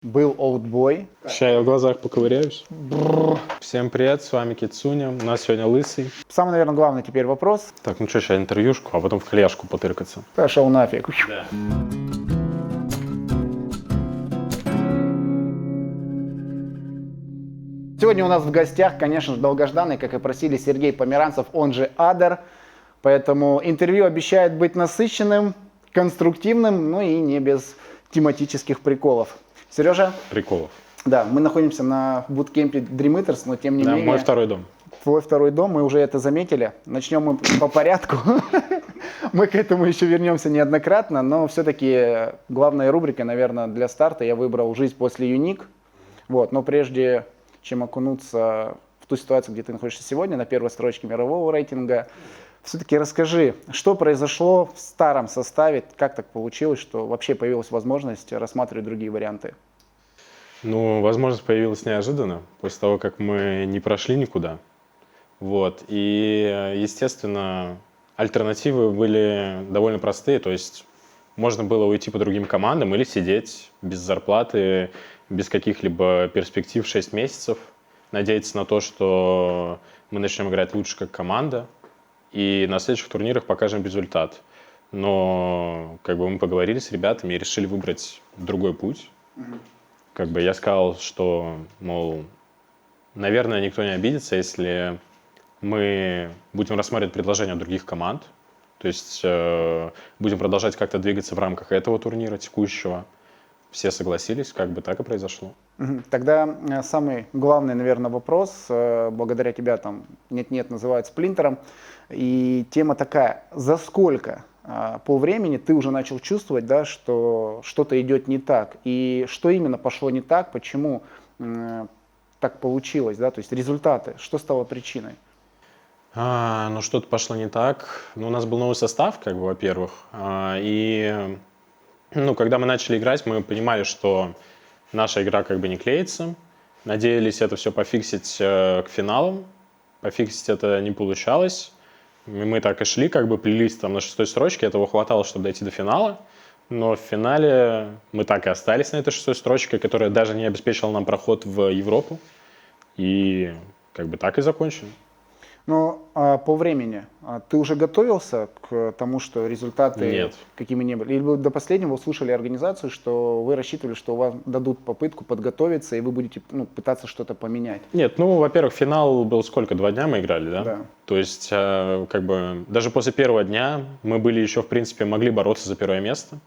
Был олдбой. Сейчас я в глазах поковыряюсь. Всем привет, с вами Кицуня. У нас сегодня лысый. Самый, наверное, главный теперь вопрос. Так, ну что, сейчас интервьюшку, а потом в хляшку потыркаться. Пошел нафиг. Да. Сегодня у нас в гостях, конечно же, долгожданный, как и просили, Сергей Померанцев, он же Адер. Поэтому интервью обещает быть насыщенным, конструктивным, ну и не без тематических приколов. Сережа? Приколов. Да, мы находимся на буткемпе Dream Eaters, но тем не Да, менее... мой второй дом. Твой второй дом, мы уже это заметили. Начнем мы по порядку. Мы к этому еще вернемся неоднократно, но все-таки главная рубрика, наверное, для старта я выбрал «Жизнь после Юник». Вот, но прежде чем окунуться в ту ситуацию, где ты находишься сегодня, на первой строчке мирового рейтинга, все-таки расскажи, что произошло в старом составе, как так получилось, что вообще появилась возможность рассматривать другие варианты? Ну, возможность появилась неожиданно, после того, как мы не прошли никуда. Вот, и, естественно, альтернативы были довольно простые, то есть можно было уйти по другим командам или сидеть без зарплаты, без каких-либо перспектив 6 месяцев, надеяться на то, что мы начнем играть лучше как команда, и на следующих турнирах покажем результат. Но как бы мы поговорили с ребятами и решили выбрать другой путь. Как бы я сказал, что, мол, наверное, никто не обидится, если мы будем рассматривать предложения других команд, то есть будем продолжать как-то двигаться в рамках этого турнира текущего. Все согласились, как бы так и произошло. Тогда самый главный, наверное, вопрос, благодаря тебя там «Нет-нет» называют сплинтером, и тема такая: за сколько по времени ты уже начал чувствовать, да, что что-то идет не так, и что именно пошло не так, почему так получилось, да, то есть результаты, что стало причиной? Ну, что-то пошло не так. Ну, у нас был новый состав, как бы, во-первых, и ну, когда мы начали играть, мы понимали, что наша игра как бы не клеится. Надеялись это все пофиксить к финалам. Пофиксить это не получалось. И мы так и шли, как бы плелись там на 6-й строчке. Этого хватало, чтобы дойти до финала. Но в финале мы так и остались на этой 6-й строчке, которая даже не обеспечила нам проход в Европу. И как бы так и закончили. Но по времени ты уже готовился к тому, что результаты Нет. какими не были? Или вы до последнего услышали организацию, что вы рассчитывали, что вам дадут попытку подготовиться, и вы будете пытаться что-то поменять? Нет, ну, во-первых, финал был сколько? 2 дня мы играли, да? Да. То есть, как бы, даже после первого дня мы были еще, в принципе, могли бороться за первое место.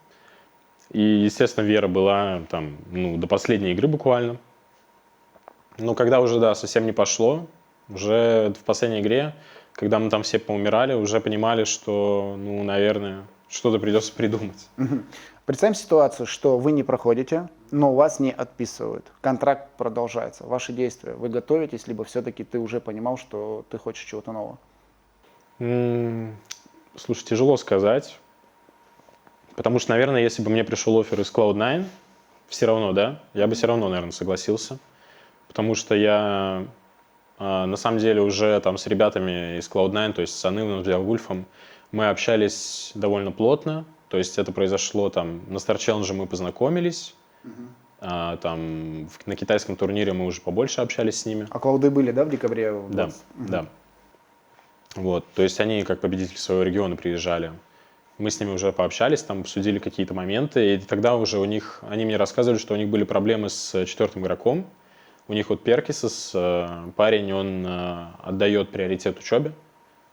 И, естественно, вера была там, ну, до последней игры буквально. Но когда уже, да, совсем не пошло, уже в последней игре, когда мы там все поумирали, уже понимали, что, ну, наверное, что-то придется придумать. Представим ситуацию, что вы не проходите, но вас не отписывают. Контракт продолжается. Ваши действия. Вы готовитесь, либо все-таки ты уже понимал, что ты хочешь чего-то нового? Слушай, тяжело сказать. Потому что, наверное, если бы мне пришел оффер из Cloud9, все равно, да, я бы все равно, наверное, согласился. Потому что я, на самом деле, уже там с ребятами из Cloud9, то есть с Анывным, Вульфом, мы общались довольно плотно. То есть это произошло там на Star Challenge мы познакомились. Там на китайском турнире мы уже побольше общались с ними. А клауды были, да, в декабре? Да, да. Вот, то есть они как победители своего региона приезжали. Мы с ними уже пообщались, там обсудили какие-то моменты, и тогда уже они мне рассказывали, что у них были проблемы с 4-м игроком. У них вот Перкисос, парень, он отдает приоритет учебе,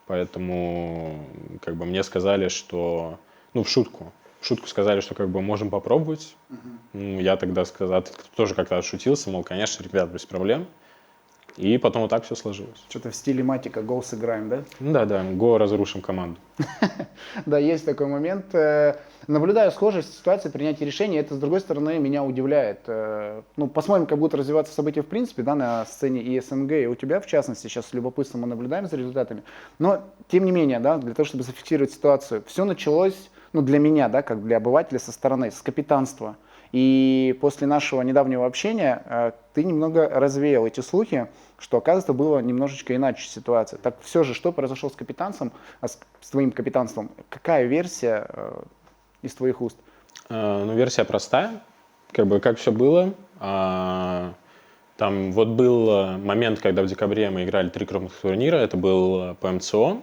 поэтому как бы мне сказали, что, ну, в шутку сказали, что как бы можем попробовать. Ну, я тогда сказал, тоже как-то отшутился, мол, конечно, ребят, без проблем. И потом вот так все сложилось. Что-то в стиле матика «Го сыграем», да? Да, го разрушим команду. Да, есть такой момент. Наблюдаю схожесть ситуации принятия решений. Это, с другой стороны, меня удивляет. Ну, посмотрим, как будут развиваться события в принципе, да, на сцене и СНГ, и у тебя, в частности, сейчас с любопытством мы наблюдаем за результатами. Но, тем не менее, да, для того, чтобы зафиксировать ситуацию, все началось, ну, для меня, да, как для обывателя со стороны, с капитанства. И после нашего недавнего общения ты немного развеял эти слухи, что, оказывается, было немножечко иначе ситуация. Так все же, что произошло с капитанством, с твоим капитанством? Какая версия из твоих уст? Ну, версия простая. Как бы как все было. Там вот был момент, когда в декабре мы играли 3 крупных турнира. Это был по МЦО,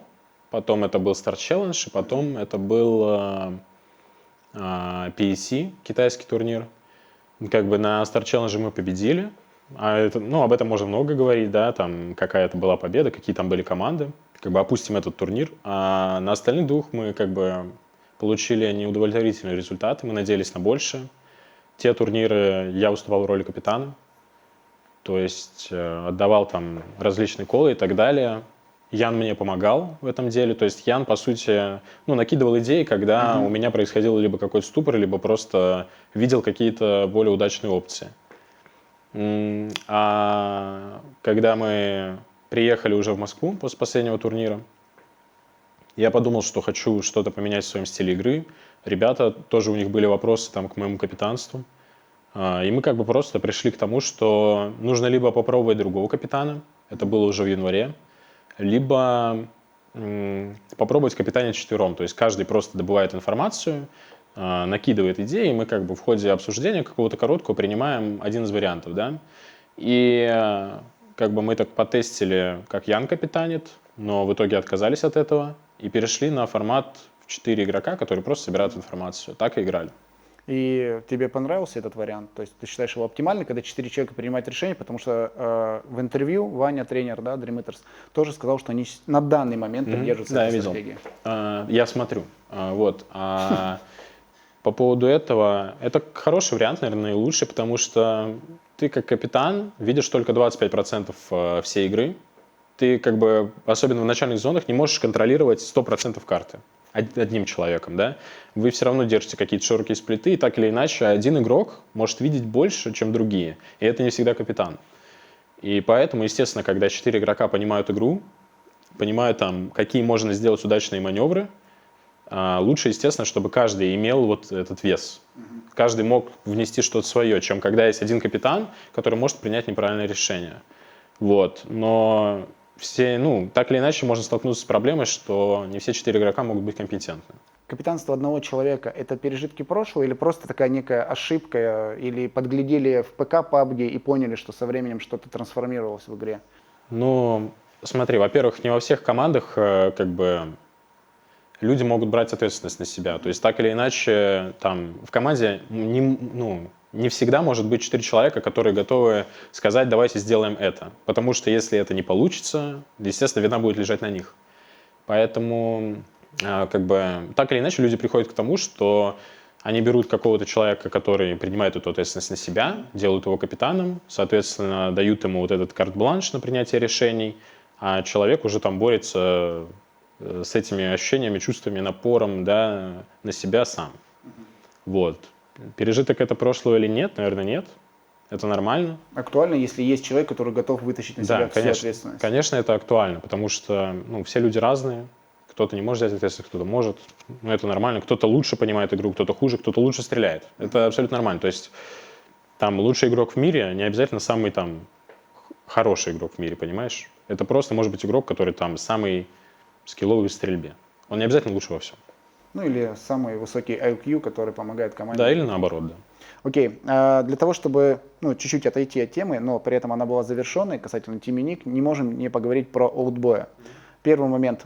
потом это был Star Challenge, и потом это был PEC, китайский турнир. Как бы на Star Challenge мы победили. Об этом можно много говорить, да, там какая это была победа, какие там были команды. Как бы опустим этот турнир. А на остальных двух мы как бы получили неудовлетворительные результаты, мы надеялись на большее. Те турниры я выступал в роли капитана, то есть отдавал там различные колы и так далее. Ян мне помогал в этом деле, то есть Ян, по сути, накидывал идеи, когда у меня происходил либо какой-то ступор, либо просто видел какие-то более удачные опции. А когда мы приехали уже в Москву после последнего турнира, я подумал, что хочу что-то поменять в своем стиле игры. Ребята, тоже у них были вопросы там, к моему капитанству. И мы как бы просто пришли к тому, что нужно либо попробовать другого капитана, это было уже в январе, либо попробовать капитанить четвером. То есть каждый просто добывает информацию, накидывает идеи, и мы как бы в ходе обсуждения какого-то короткого принимаем один из вариантов, да. И как бы мы так потестили, как Ян капитанит, но в итоге отказались от этого и перешли на формат в 4 игрока, которые просто собирают информацию. Так и играли. И тебе понравился этот вариант? То есть ты считаешь его оптимальным, когда 4 человека принимают решение? Потому что в интервью Ваня, тренер, да, Dream Eaters, тоже сказал, что они на данный момент держатся да, этой я стратегии. Я смотрю. По поводу этого, это хороший вариант, наверное, наилучший, потому что ты как капитан видишь только 25% всей игры. Ты как бы, особенно в начальных зонах, не можешь контролировать 100% карты одним человеком, да? Вы все равно держите какие-то широкие сплиты, и так или иначе один игрок может видеть больше, чем другие, и это не всегда капитан. И поэтому, естественно, когда 4 игрока понимают игру, понимают там, какие можно сделать удачные маневры, лучше, естественно, чтобы каждый имел вот этот вес. Каждый мог внести что-то свое, чем когда есть один капитан, который может принять неправильное решение. Вот. Но все, так или иначе можно столкнуться с проблемой, что не все 4 игрока могут быть компетентны. Капитанство одного человека – это пережитки прошлого или просто такая некая ошибка, или подглядели в ПК PUBG и поняли, что со временем что-то трансформировалось в игре? Смотри, во-первых, не во всех командах как бы люди могут брать ответственность на себя. То есть так или иначе там в команде не всегда может быть 4 человека, которые готовы сказать, давайте сделаем это. Потому что если это не получится, естественно, вина будет лежать на них. Поэтому как бы так или иначе люди приходят к тому, что они берут какого-то человека, который принимает эту ответственность на себя, делают его капитаном, соответственно, дают ему вот этот карт-бланш на принятие решений, а человек уже там борется с этими ощущениями, чувствами, напором, да, на себя сам. Вот. Пережиток это прошлого или нет? Наверное, нет. Это нормально. Актуально, если есть человек, который готов вытащить на себя всю ответственность. Конечно, это актуально, потому что все люди разные. Кто-то не может взять ответственность, кто-то может. Это нормально. Кто-то лучше понимает игру, кто-то хуже, кто-то лучше стреляет. Это абсолютно нормально. То есть там лучший игрок в мире не обязательно самый там хороший игрок в мире, понимаешь? Это просто может быть игрок, который там самый скилловый в стрельбе. Он не обязательно лучше во всем. Или самый высокий IQ, который помогает команде. Да, или наоборот, да. Окей. Для того, чтобы чуть-чуть отойти от темы, но при этом она была завершенной касательно Team Unique, не можем не поговорить про Олдбоя. Первый момент,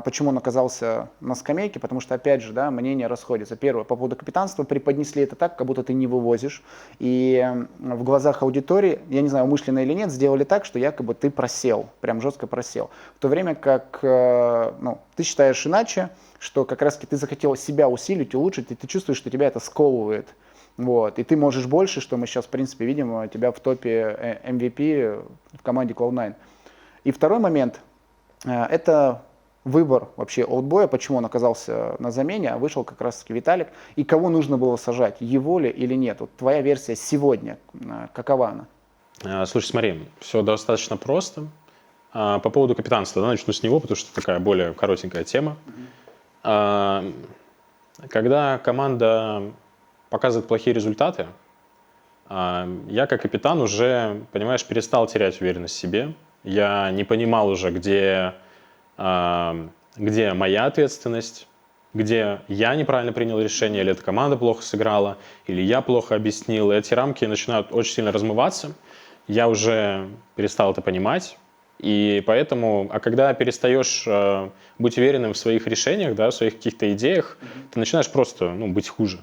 почему он оказался на скамейке, потому что, опять же, да, мнения расходятся. Первое, по поводу капитанства преподнесли это так, как будто ты не вывозишь. И в глазах аудитории, я не знаю, умышленно или нет, сделали так, что якобы ты просел, прям жестко просел. В то время как ты считаешь иначе, что как раз-таки ты захотел себя усилить, улучшить, и ты чувствуешь, что тебя это сковывает. Вот. И ты можешь больше, что мы сейчас, в принципе, видим тебя в топе MVP в команде Cloud9. И второй момент. Это выбор вообще Олдбоя, почему он оказался на замене, а вышел как раз-таки Виталик. И кого нужно было сажать, его ли или нет? Вот твоя версия сегодня, какова она? Слушай, смотри, все достаточно просто. По поводу капитанства, начну с него, потому что такая более коротенькая тема. Когда команда показывает плохие результаты, я как капитан уже, понимаешь, перестал терять уверенность в себе. Я не понимал уже, где моя ответственность. где я неправильно принял решение, или эта команда плохо сыграла, или я плохо объяснил. И эти рамки начинают очень сильно размываться. Я уже перестал это понимать. И поэтому, а когда перестаешь быть уверенным в своих решениях, да, в своих каких-то идеях, ты начинаешь просто быть хуже.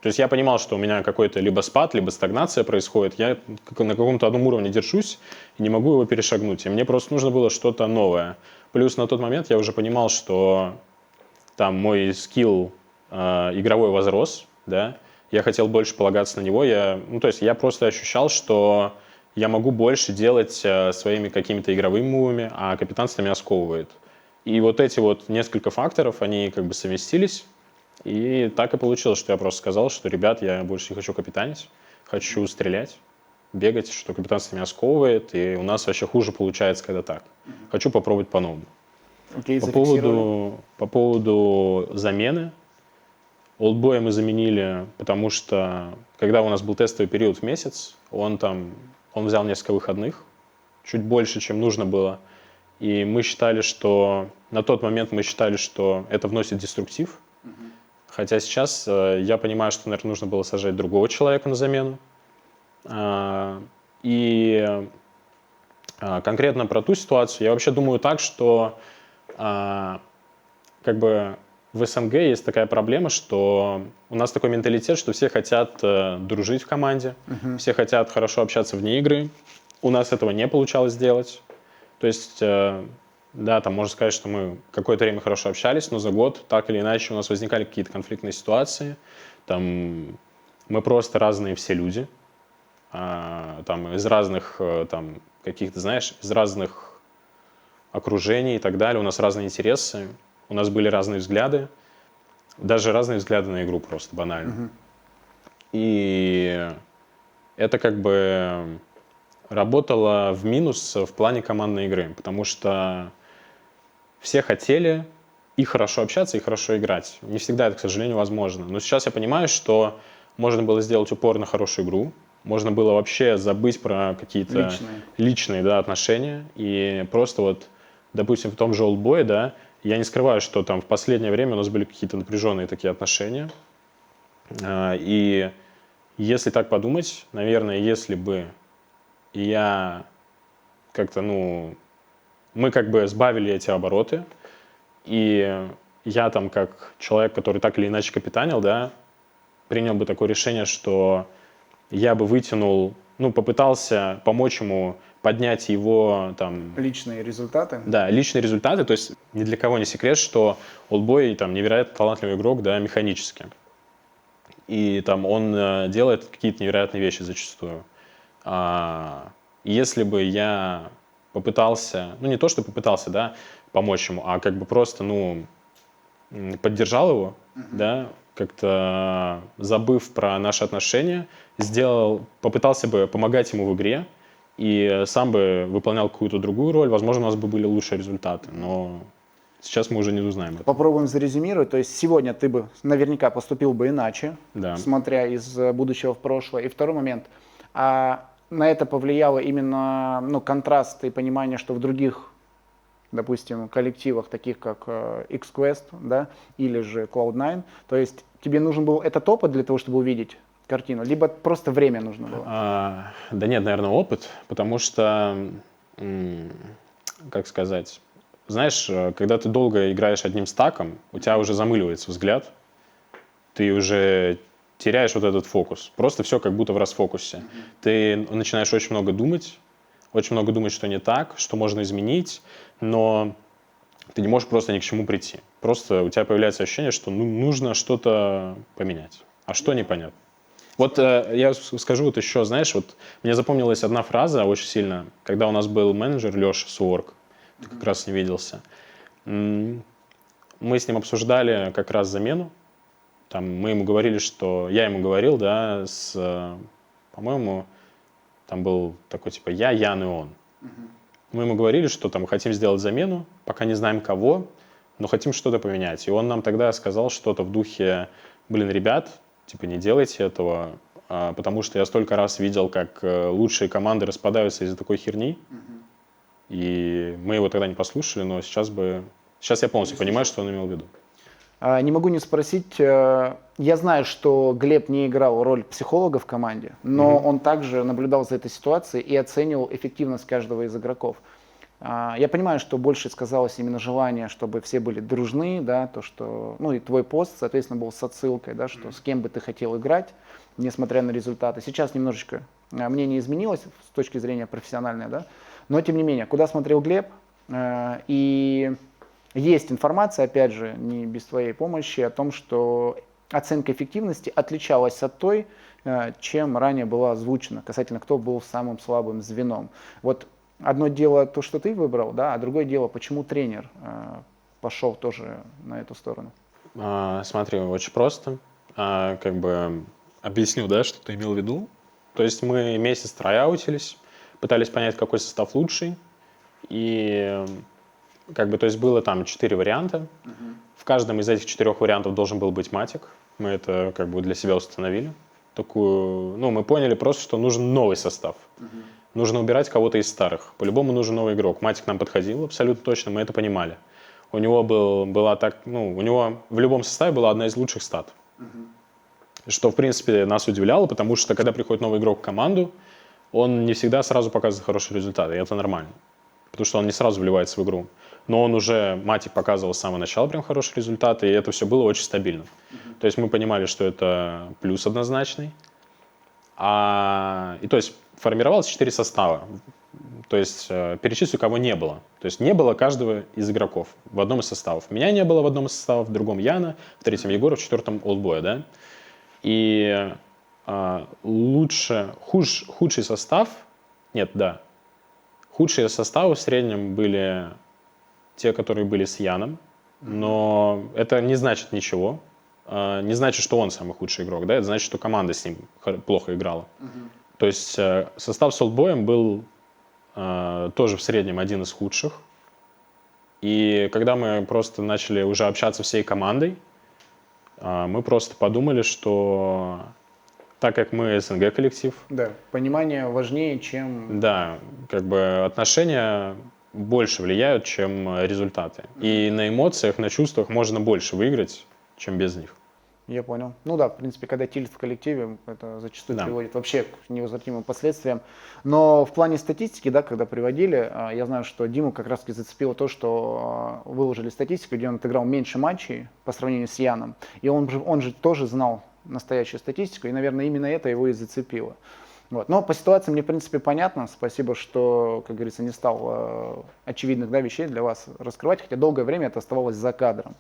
То есть я понимал, что у меня какой-то либо спад, либо стагнация происходит. Я на каком-то одном уровне держусь и не могу его перешагнуть. И мне просто нужно было что-то новое. Плюс на тот момент я уже понимал, что там мой скилл игровой возрос, да, я хотел больше полагаться на него. То есть я просто ощущал, что я могу больше делать своими какими-то игровыми мувами, а капитанство меня сковывает. И вот эти вот несколько факторов, они как бы совместились. И так и получилось, что я просто сказал, что, ребят, я больше не хочу капитанить, хочу стрелять, бегать, что капитанство меня сковывает, и у нас вообще хуже получается, когда так. Хочу попробовать по-новому. Окей, По поводу замены. Олдбоя мы заменили, потому что, когда у нас был тестовый период в месяц, он взял несколько выходных, чуть больше, чем нужно было. И мы считали, что на тот момент что это вносит деструктив. Хотя сейчас я понимаю, что, наверное, нужно было сажать другого человека на замену. И конкретно про ту ситуацию я вообще думаю так, что как бы в СНГ есть такая проблема, что у нас такой менталитет, что все хотят дружить в команде, все хотят хорошо общаться вне игры. У нас этого не получалось сделать. То есть, да, там можно сказать, что мы какое-то время хорошо общались, но за год так или иначе у нас возникали какие-то конфликтные ситуации. Там мы просто разные все люди, там из разных каких-то, знаешь, из разных окружений и так далее. У нас разные интересы, у нас были разные взгляды, даже разные взгляды на игру просто банально. И это как бы работало в минус в плане командной игры, потому что все хотели и хорошо общаться, и хорошо играть. Не всегда это, к сожалению, возможно. Но сейчас я понимаю, что можно было сделать упор на хорошую игру, можно было вообще забыть про какие-то личные отношения. И просто вот, допустим, в том же Олдбое, да, я не скрываю, что там в последнее время у нас были какие-то напряженные такие отношения. И если так подумать, наверное, если бы я как-то, мы как бы сбавили эти обороты, и я там как человек, который так или иначе капитанил, да, принял бы такое решение, что я бы вытянул, попытался помочь ему поднять его там... Личные результаты? Да, личные результаты, то есть ни для кого не секрет, что Олдбой там невероятно талантливый игрок, да, механически. И там он делает какие-то невероятные вещи зачастую. Если бы я попытался, не то, что попытался, да, помочь ему, а как бы просто, поддержал его, да, как-то забыв про наши отношения, попытался бы помогать ему в игре и сам бы выполнял какую-то другую роль, возможно, у нас бы были лучшие результаты, но сейчас мы уже не узнаем этого. Попробуем зарезюмировать. То есть сегодня ты бы наверняка поступил бы иначе, да, смотря из будущего в прошлое. И второй момент. На это повлияло именно контраст и понимание, что в других, допустим, коллективах, таких как X-Quest, да, или же Cloud9, то есть тебе нужен был этот опыт для того, чтобы увидеть картину, либо просто время нужно было? Да нет, наверное, опыт, потому что, как сказать, знаешь, когда ты долго играешь одним стаком, у тебя уже замыливается взгляд, ты уже теряешь вот этот фокус. Просто все как будто в расфокусе. Ты начинаешь очень много думать, что не так, что можно изменить, но ты не можешь просто ни к чему прийти. Просто у тебя появляется ощущение, что нужно что-то поменять. А что непонятно. Вот я скажу вот еще, знаешь, вот мне запомнилась одна фраза очень сильно, когда у нас был менеджер Леша Суворк, ты как раз не виделся. Мы с ним обсуждали как раз замену. Там мы ему говорили, что... Я ему говорил, да, по-моему, там был такой типа я, Ян и он. Мы ему говорили, что там хотим сделать замену, пока не знаем кого, но хотим что-то поменять. И он нам тогда сказал что-то в духе, ребят, типа не делайте этого, потому что я столько раз видел, как лучшие команды распадаются из-за такой херни. И мы его тогда не послушали, но сейчас я полностью понимаю, что он имел в виду. Не могу не спросить, я знаю, что Глеб не играл роль психолога в команде, но он также наблюдал за этой ситуацией и оценивал эффективность каждого из игроков. Я понимаю, что больше сказалось именно желание, чтобы все были дружны, да, то, что, ну и твой пост, соответственно, был с отсылкой, да, что с кем бы ты хотел играть, несмотря на результаты. Сейчас немножечко мнение изменилось с точки зрения профессиональной, да, но тем не менее, куда смотрел Глеб, и есть информация, опять же, не без твоей помощи, о том, что оценка эффективности отличалась от той, чем ранее было озвучено, касательно кто был самым слабым звеном. Вот одно дело то, что ты выбрал, да, а другое дело, почему тренер пошел тоже на эту сторону. Смотри, очень просто. Как бы объясню, да, что ты имел в виду. То есть мы месяц трояутились, пытались понять, какой состав лучший. И как бы, то есть было там 4 варианта. В каждом из этих 4 вариантов должен был быть матик. Мы это как бы для себя установили. Такую, ну, мы поняли просто, что нужен новый состав. Нужно убирать кого-то из старых. По-любому нужен новый игрок. Матик нам подходил абсолютно точно, мы это понимали. У него у него в любом составе была одна из лучших стат. Что, в принципе, нас удивляло, потому что, когда приходит новый игрок в команду, он не всегда сразу показывает хорошие результаты, и это нормально. Потому что он не сразу вливается в игру. Но он уже, Матик показывал с самого начала прям хорошие результаты, и это все было очень стабильно. То есть мы понимали, что это плюс однозначный. И то есть формировалось 4 состава. То есть перечислю, кого не было. То есть не было каждого из игроков в одном из составов. Меня не было в одном из составов, в другом Яна, в третьем Егора, в четвертом Олдбоя, да. И худший состав, худшие составы в среднем были те, которые были с Яном, но это не значит ничего. Не значит, что он самый худший игрок, да, это значит, что команда с ним плохо играла. То есть состав с Олдбоем был тоже в среднем один из худших. И когда мы просто начали уже общаться всей командой, мы просто подумали, что так как мы СНГ коллектив... Да, понимание важнее, чем... Да, как бы отношения больше влияют, чем результаты. И на эмоциях, на чувствах можно больше выиграть, чем без них. Я понял. Ну да, в принципе, когда тильт в коллективе, это зачастую приводит вообще к невозвратимым последствиям. Но в плане статистики, да, когда приводили, я знаю, что Диму как раз-таки зацепило то, что выложили статистику, где он отыграл меньше матчей по сравнению с Яном. И он же тоже знал настоящую статистику, и, наверное, именно это его и зацепило. Вот. Но по ситуации мне, в принципе, понятно. Спасибо, что, как говорится, не стал очевидных, да, вещей для вас раскрывать, хотя долгое время это оставалось за кадром.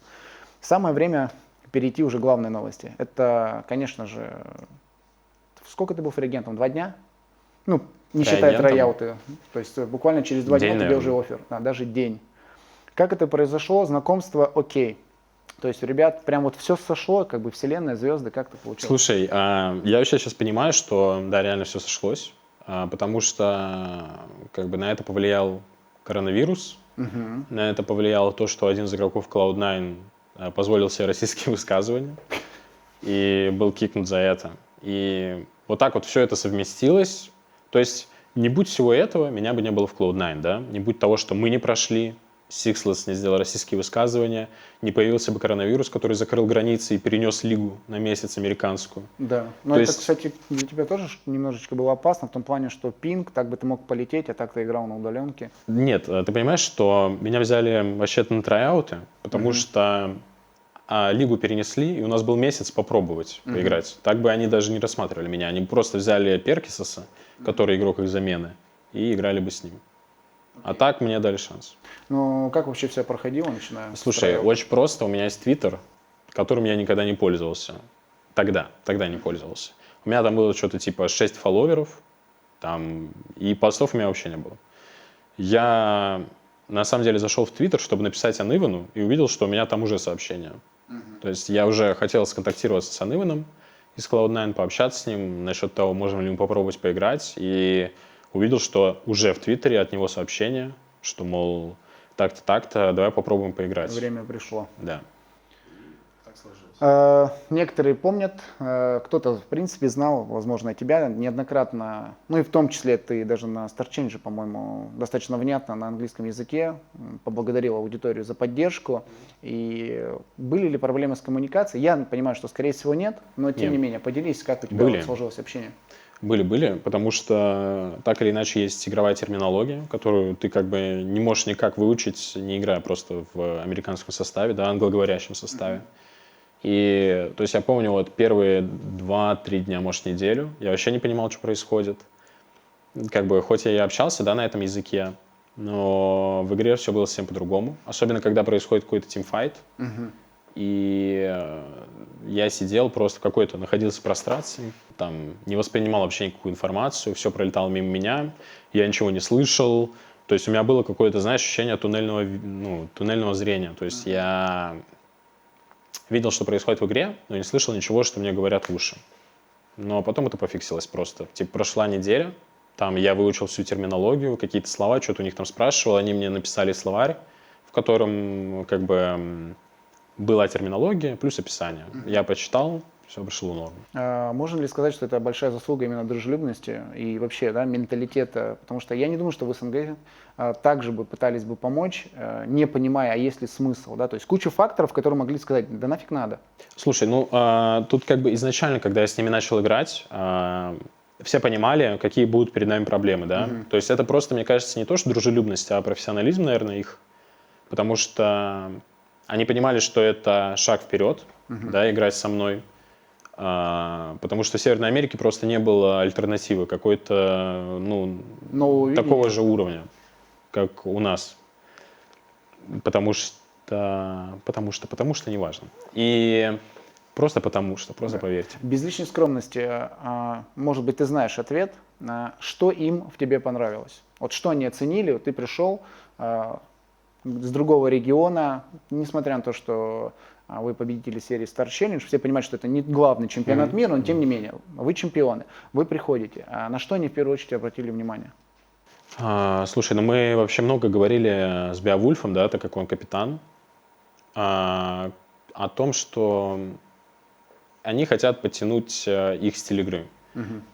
Самое время перейти уже к главной новости. Это, конечно же, сколько ты был фрирагентом? 2 дня? Ну, не считая трайауты. То есть буквально через 2 дня тебе уже оффер. Да, даже день. Как это произошло? Знакомство окей. То есть у ребят прям вот все сошло, как бы вселенная, звезды, как-то получилось. Слушай, я вообще сейчас понимаю, что да, реально все сошлось, потому что как бы на это повлиял коронавирус, на это повлияло то, что один из игроков Cloud9 позволил себе российские высказывания и был кикнут за это. И вот так вот все это совместилось. То есть не будь всего этого, меня бы не было в Cloud9, да? Не будь того, что мы не прошли, Sixless не сделал российские высказывания, не появился бы коронавирус, который закрыл границы и перенес лигу на месяц американскую. Да, но это, кстати, для тебя тоже немножечко было опасно, в том плане, что пинг, так бы ты мог полететь, а так ты играл на удаленке. Нет, ты понимаешь, что меня взяли вообще-то на трайауты, потому что лигу перенесли, и у нас был месяц попробовать поиграть. Так бы они даже не рассматривали меня, они просто взяли Перкисоса, который игрок их замены, и играли бы с ним. А так мне дали шанс. Ну, как вообще все проходило, начиная? Слушай, очень просто. У меня есть Твиттер, которым я никогда не пользовался. Тогда не пользовался. У меня там было что-то типа 6 фолловеров, там, и постов у меня вообще не было. Я, на самом деле, зашел в Твиттер, чтобы написать Анивану, и увидел, что у меня там уже сообщения. То есть я уже хотел сконтактироваться с Аниваном из Cloud9, пообщаться с ним насчет того, можем ли мы попробовать поиграть, и увидел, что уже в Твиттере от него сообщение, что, мол, так-то, давай попробуем поиграть. Время пришло. Да. Так сложилось. Некоторые помнят, кто-то, в принципе, знал, возможно, тебя неоднократно, ну и в том числе ты даже на Star Change, по-моему, достаточно внятно на английском языке поблагодарил аудиторию за поддержку. И были ли проблемы с коммуникацией? Я понимаю, что, скорее всего, нет, но тем не Нет, менее, поделись, как у тебя были. вот сложилось общение. Были, потому что так или иначе есть игровая терминология, которую ты как бы не можешь никак выучить, не играя просто в американском составе, да, англоговорящем составе. И, то есть я помню, вот первые 2-3 дня, может, неделю, я вообще не понимал, что происходит. Как бы, хоть я и общался, да, на этом языке, но в игре все было совсем по-другому. Особенно, когда происходит какой-то тимфайт. И я сидел просто в какой-то, находился в прострации, там, не воспринимал вообще никакую информацию, все пролетало мимо меня, я ничего не слышал. То есть у меня было какое-то, знаешь, ощущение туннельного зрения. То есть я видел, что происходит в игре, но не слышал ничего, что мне говорят в уши. Но потом это пофиксилось просто. Типа прошла неделя, там я выучил всю терминологию, какие-то слова, что-то у них там спрашивал, они мне написали словарь, в котором как бы была терминология плюс описание. Я почитал, все пришло в норму. Можно ли сказать, что это большая заслуга именно дружелюбности и вообще, да, менталитета? Потому что я не думаю, что в СНГ также бы пытались бы помочь, не понимая, а есть ли смысл, да, то есть куча факторов, которые могли сказать, да нафиг надо. Слушай, тут как бы изначально, когда я с ними начал играть, все понимали, какие будут перед нами проблемы, да. То есть это просто, мне кажется, не то, что дружелюбность, а профессионализм, наверное, их. Потому что они понимали, что это шаг вперед, да, играть со мной. Потому что в Северной Америке просто не было альтернативы какой-то, такого же уровня, как у нас. Потому что неважно. И просто поверьте. Без лишней скромности, может быть, ты знаешь ответ, что им в тебе понравилось? Вот что они оценили, вот ты пришел с другого региона, несмотря на то, что вы победители серии Star Challenge, все понимают, что это не главный чемпионат мира, но тем не менее, вы чемпионы, вы приходите. На что они в первую очередь обратили внимание? Слушай, мы вообще много говорили с Беовульфом, да, так как он капитан, о том, что они хотят подтянуть их стиль игры.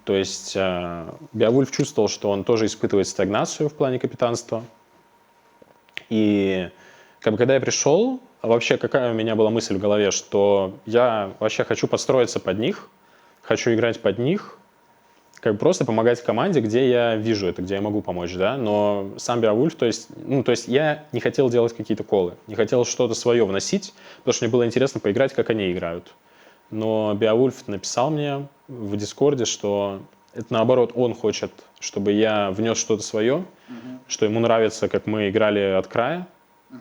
То есть Беовульф чувствовал, что он тоже испытывает стагнацию в плане капитанства. И как бы, когда я пришел, вообще какая у меня была мысль в голове, что я вообще хочу подстроиться под них, хочу играть под них, как бы просто помогать команде, где я вижу это, где я могу помочь, да, но сам Беовульф, то есть я не хотел делать какие-то колы, не хотел что-то свое вносить, потому что мне было интересно поиграть, как они играют. Но Беовульф написал мне в Дискорде, что это наоборот, он хочет, чтобы я внес что-то свое, что ему нравится, как мы играли от края,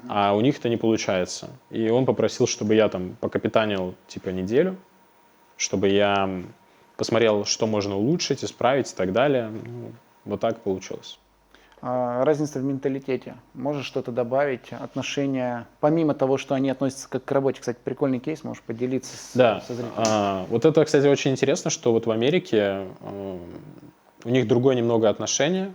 а у них это не получается. И он попросил, чтобы я там покапитанил типа неделю, чтобы я посмотрел, что можно улучшить, исправить и так далее. Вот так получилось. Разница в менталитете. Можешь что-то добавить? Отношения, помимо того, что они относятся как к работе. Кстати, прикольный кейс, можешь поделиться со зрителями. Вот это, кстати, очень интересно, что вот в Америке у них другое немного отношение.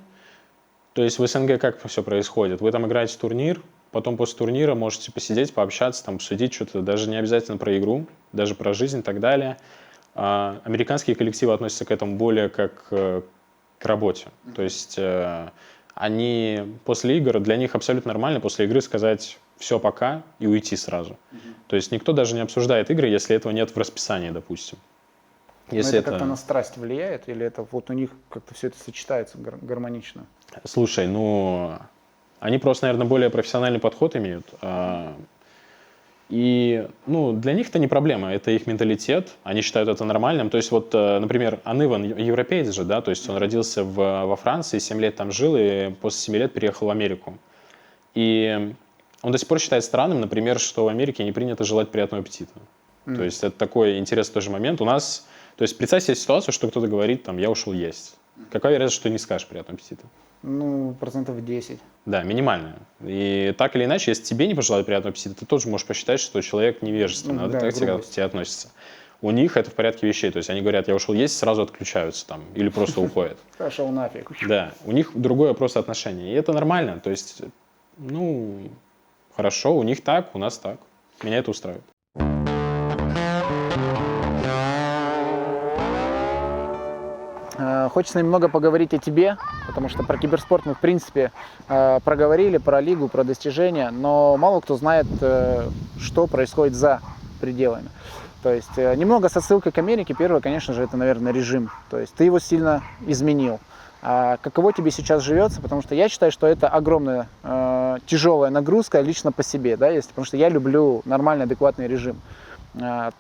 То есть в СНГ как все происходит? Вы там играете в турнир, потом после турнира можете посидеть, пообщаться, там, посудить что-то, даже не обязательно про игру, даже про жизнь и так далее. Американские коллективы относятся к этому более как к работе. То есть они после игр, для них абсолютно нормально после игры сказать «все, пока» и уйти сразу. То есть никто даже не обсуждает игры, если этого нет в расписании, допустим. Если это как-то на страсть влияет, или это вот у них как-то все это сочетается гармонично? Слушай, они просто, наверное, более профессиональный подход имеют. И, для них это не проблема, это их менталитет, они считают это нормальным. То есть вот, например, Аныван европеец же, да, то есть он родился во Франции, 7 лет там жил и после 7 лет переехал в Америку. И он до сих пор считает странным, например, что в Америке не принято желать приятного аппетита. То есть это такой интересный тоже момент. У нас, то есть представь себе ситуацию, что кто-то говорит, там, я ушел есть. Какая вероятность, что ты не скажешь приятного аппетита? 10%. Да, минимальная. И так или иначе, если тебе не пожелают приятного аппетита, ты тоже можешь посчитать, что человек невежественный, так к тебе относится. У них это в порядке вещей. То есть они говорят, я ушел есть, сразу отключаются там или просто уходят. Пошел нафиг. Да, у них другое просто отношение. И это нормально. То есть, хорошо, у них так, у нас так. Меня это устраивает. Хочется немного поговорить о тебе, потому что про киберспорт мы, в принципе, проговорили, про лигу, про достижения, но мало кто знает, что происходит за пределами. То есть немного со ссылкой к Америке. Первое, конечно же, это, наверное, режим. То есть ты его сильно изменил. А каково тебе сейчас живется? Потому что я считаю, что это огромная тяжелая нагрузка лично по себе, да, если, потому что я люблю нормальный, адекватный режим.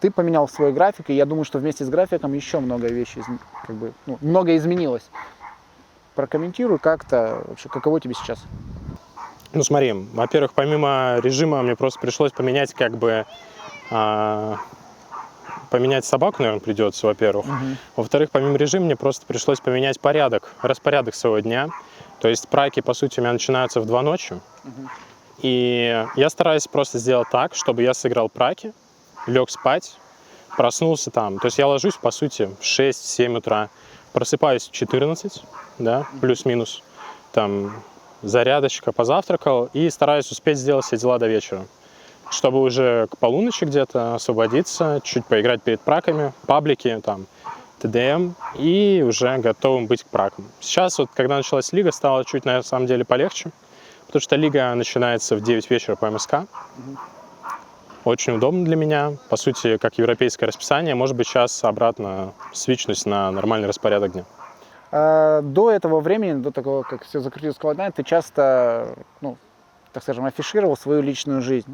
Ты поменял свой график, и я думаю, что вместе с графиком еще много вещей, много изменилось. Прокомментируй как-то, вообще, каково тебе сейчас? Ну смотри, во-первых, помимо режима мне просто пришлось поменять поменять собаку, наверное, придется, во-первых. Во-вторых, помимо режима мне просто пришлось поменять распорядок своего дня. То есть праки, по сути, у меня начинаются в 2 ночи. И я стараюсь просто сделать так, чтобы я сыграл праки, лег спать, проснулся там. То есть я ложусь, по сути, в 6-7 утра, просыпаюсь в 14, да, плюс-минус, там, зарядочка, позавтракал и стараюсь успеть сделать все дела до вечера, чтобы уже к полуночи где-то освободиться, чуть поиграть перед праками, паблики, там, ТДМ, и уже готовым быть к пракам. Сейчас, вот, когда началась лига, стало чуть, на самом деле, полегче, потому что лига начинается в 9 вечера по МСК. Очень удобно для меня, по сути, как европейское расписание. Может быть, сейчас обратно свичнусь на нормальный распорядок дня. До этого времени, до такого, как все закрутилось в Cloud9, ты часто, так скажем, афишировал свою личную жизнь.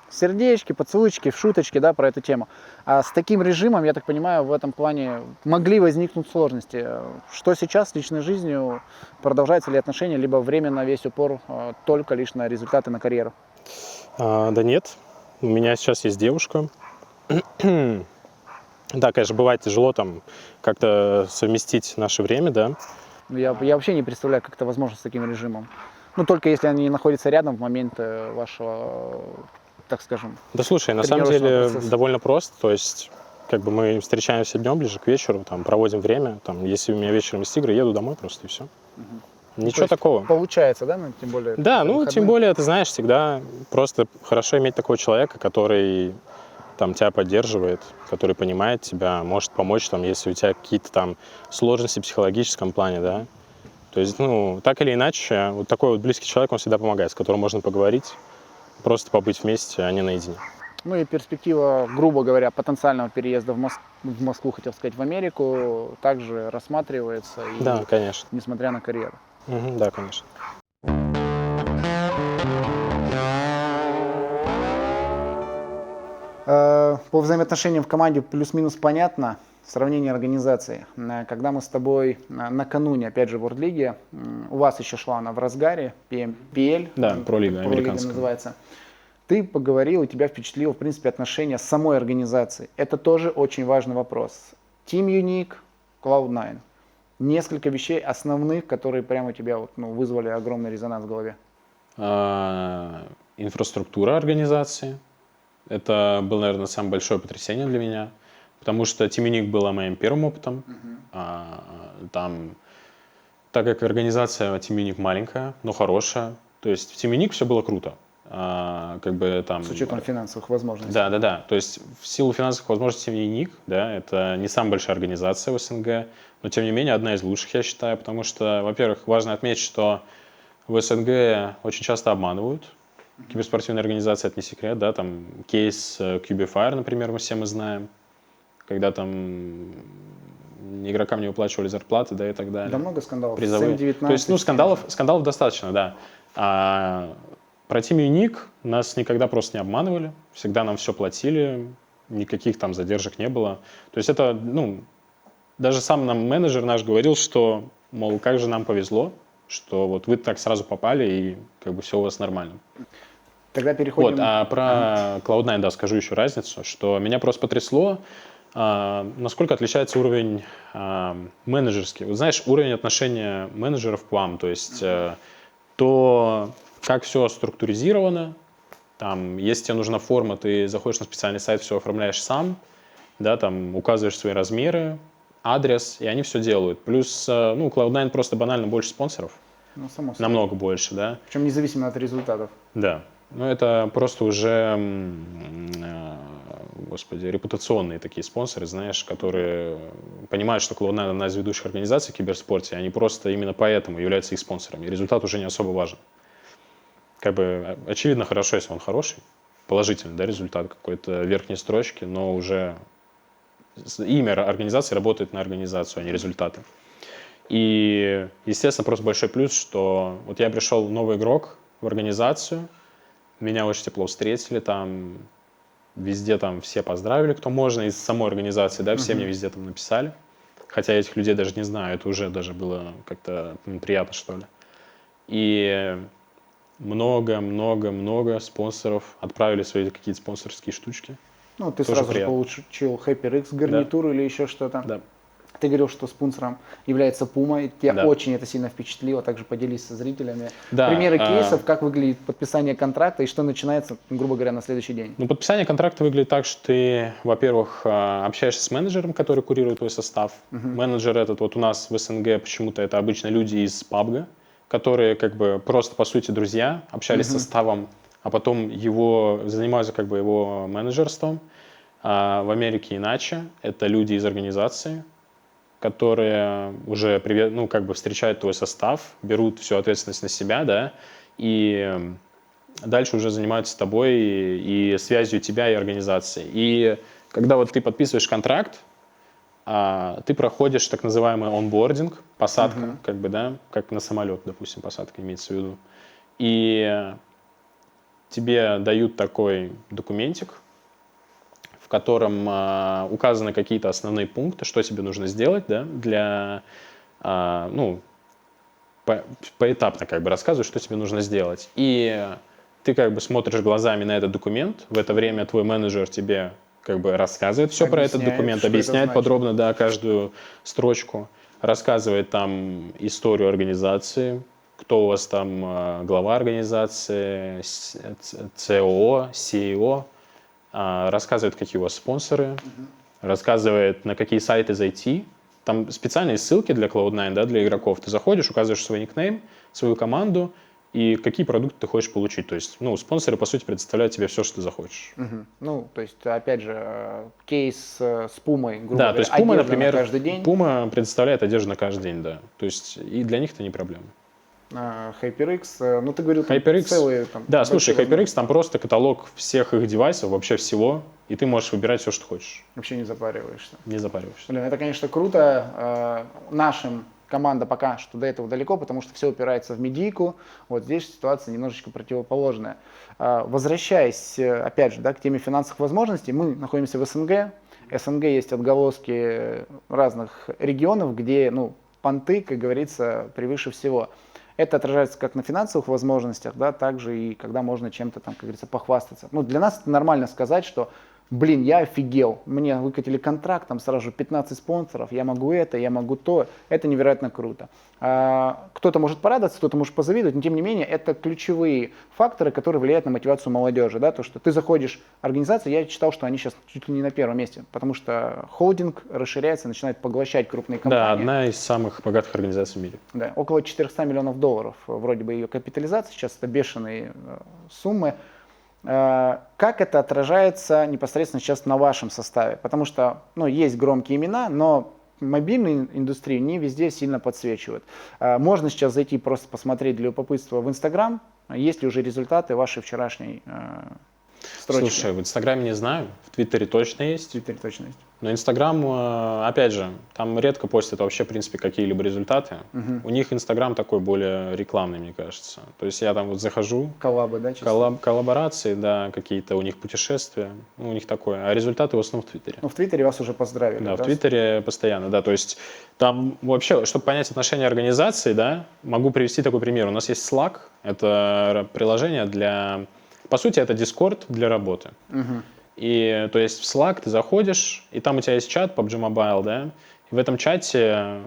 Сердечки, поцелуйчики, шуточки, да, про эту тему. А с таким режимом, я так понимаю, в этом плане могли возникнуть сложности. Что сейчас с личной жизнью? Продолжаются ли отношения, либо временно весь упор только лишь на результаты, на карьеру? Да нет, у меня сейчас есть девушка. Да, конечно, бывает тяжело там как-то совместить наше время, да. Я вообще не представляю, как это возможно с таким режимом. Только если они находятся рядом в момент вашего, так скажем, Да слушай, на самом деле процесса. довольно просто. То есть, как бы мы встречаемся днем ближе к вечеру, там, проводим время. Там, если у меня вечером есть игры, еду домой просто и все. Ничего такого. Получается, да? Тем более. Да, выходные. тем более, ты знаешь, всегда просто хорошо иметь такого человека, который там тебя поддерживает, который понимает тебя, может помочь, там, если у тебя какие-то там сложности в психологическом плане, да. То есть, так или иначе, вот такой вот близкий человек, он всегда помогает, с которым можно поговорить, просто побыть вместе, а не наедине. И перспектива, грубо говоря, потенциального переезда в Москву, хотел сказать, в Америку, также рассматривается. Да, конечно. Несмотря на карьеру. Да, конечно. По взаимоотношениям в команде плюс-минус понятно. Сравнение организации. Когда мы с тобой накануне, опять же, Ворд-лиги, у вас еще шла она в разгаре, PL, да, пролига американская называется. Ты поговорил, и тебя впечатлило, в принципе, отношение самой организации. Это тоже очень важный вопрос. Team Unique, Cloud9. Несколько вещей основных, которые прямо у тебя вызвали огромный резонанс в голове. Инфраструктура организации. Это было, наверное, самое большое потрясение для меня. Потому что Team Unique была моим первым опытом. Там, так как организация Team Unique маленькая, но хорошая, то есть в Team Unique все было круто. С учетом финансовых возможностей. Да. То есть в силу финансовых возможностей Team Unique, да, это не самая большая организация в СНГ, но тем не менее одна из лучших, я считаю, потому что, во-первых, важно отметить, что в СНГ очень часто обманывают. Киберспортивная организация — это не секрет, да, там кейс Cubify, например, все мы знаем, когда там игрокам не выплачивали зарплаты, да, и так далее. Да, много скандалов. Призовые. 7-19, То есть, скандалов достаточно, да. А про Team Unique нас никогда просто не обманывали, всегда нам все платили, никаких там задержек не было. То есть это, даже сам нам менеджер наш говорил, что, мол, как же нам повезло, что вот вы так сразу попали, и как бы все у вас нормально. Тогда переходим... А про Cloud9, да, скажу еще разницу, что меня просто потрясло, насколько отличается уровень менеджерский. Вот знаешь, уровень отношения менеджеров к вам, то есть то, как все структуризировано, там, если тебе нужна форма, ты заходишь на специальный сайт, все оформляешь сам, да, там, указываешь свои размеры, адрес, и они все делают. Плюс, у Cloud9 просто банально больше спонсоров, само собой. намного больше, да. Причем независимо от результатов. Да. Это просто уже господи, репутационные такие спонсоры, знаешь, которые понимают, что Cloud9 одна из ведущих организаций в киберспорте, они просто именно поэтому являются их спонсорами. И результат уже не особо важен. Как бы очевидно хорошо, если он хороший, положительный, да, результат какой-то верхней строчки, но уже имя организации работает на организацию, а не результаты. И, естественно, просто большой плюс, что вот я пришел новый игрок в организацию, меня очень тепло встретили, там везде там все поздравили, кто можно, из самой организации, да, все мне везде там написали. Хотя я этих людей даже не знаю, это уже даже было как-то приятно, что ли. И много спонсоров отправили свои какие-то спонсорские штучки. Ну, ты Тоже сразу же приятно. получил HyperX гарнитуру или еще что-то. Да. Ты говорил, что спонсором является Puma, и тебя Да. очень это сильно впечатлило, также поделись со зрителями. Да, Примеры кейсов, как выглядит подписание контракта и что начинается, грубо говоря, на следующий день. Ну, подписание контракта выглядит так, что ты, во-первых, общаешься с менеджером, который курирует твой состав. Менеджер этот вот у нас в СНГ почему-то это обычно люди из PUBG, которые как бы просто, по сути, друзья, общались с составом, а потом занимаются как бы его менеджерством. А в Америке иначе. Это люди из организации, которые уже как бы встречают твой состав, берут всю ответственность на себя, да, и дальше уже занимаются тобой и связью тебя и организации. И когда вот ты подписываешь контракт, ты проходишь так называемый онбординг, посадка, как бы, да, как на самолет, допустим, посадка имеется в виду. И тебе дают такой документик, в котором указаны какие-то основные пункты, что тебе нужно сделать, да, для, поэтапно как бы рассказывают, что тебе нужно сделать. И ты как бы смотришь глазами на этот документ, в это время твой менеджер тебе как бы рассказывает все про этот документ, что это объясняет значит. подробно, да, каждую строчку, рассказывает там историю организации, кто у вас там глава организации, ЦОО, CEO, рассказывает, какие у вас спонсоры, рассказывает, на какие сайты зайти. Там специальные ссылки для Cloud9, да, для игроков. Ты заходишь, указываешь свой никнейм, свою команду и какие продукты ты хочешь получить. То есть, спонсоры, по сути, предоставляют тебе все, что ты захочешь. Ну, то есть, опять же, кейс с Пумой, грубо Да, говоря, то есть Puma, одежда например, на каждый день. Puma предоставляет одежду на каждый день, да. То есть и для них это не проблема. HyperX, ну ты говорил, там HyperX, целые там, да, слушай, большие HyperX там просто каталог всех их девайсов, вообще всего, и ты можешь выбирать все, что хочешь. вообще не запариваешься. Не запариваешься. Блин, это, конечно, круто. Нашим команда пока что до этого далеко, потому что все упирается в медийку. Вот здесь ситуация немножечко противоположная. Возвращаясь, опять же, да, к теме финансовых возможностей, мы находимся в СНГ. СНГ есть отголоски разных регионов, где, понты, как говорится, превыше всего. Это отражается как на финансовых возможностях, да, также и когда можно чем-то там, как говорится, похвастаться. Для нас это нормально сказать, что, блин, я офигел, мне выкатили контракт, там сразу же 15 спонсоров, я могу это, я могу то, это невероятно круто. Кто-то может порадоваться, кто-то может позавидовать, но тем не менее это ключевые факторы, которые влияют на мотивацию молодежи, да, то, что ты заходишь в организацию, я читал, что они сейчас чуть ли не на первом месте, потому что холдинг расширяется, начинает поглощать крупные компании. Да, одна из самых богатых организаций в мире. Да, около 400 миллионов долларов вроде бы ее капитализация, сейчас это бешеные суммы. Как это отражается непосредственно сейчас на вашем составе? Потому что есть громкие имена, но мобильную индустрию не везде сильно подсвечивают. Можно сейчас зайти просто посмотреть для любопытства в Инстаграм, есть ли уже результаты вашей вчерашней строчки. Слушай, в Инстаграме не знаю, в Твиттере точно есть. В Твиттере точно есть. Но Инстаграм, опять же, там редко постят вообще, в принципе, какие-либо результаты. У них Инстаграм такой более рекламный, мне кажется. То есть я там вот захожу, Коллабы, да, чисто? коллаборации, да, какие-то у них путешествия, у них такое. А результаты в основном в Твиттере. В Твиттере вас уже поздравили. Да, в Твиттере постоянно, да. То есть там вообще, чтобы понять отношение организации, да, могу привести такой пример. У нас есть Slack, это приложение для... По сути, это Discord для работы. И то есть в Slack ты заходишь, и там у тебя есть чат PUBG Mobile, да, и в этом чате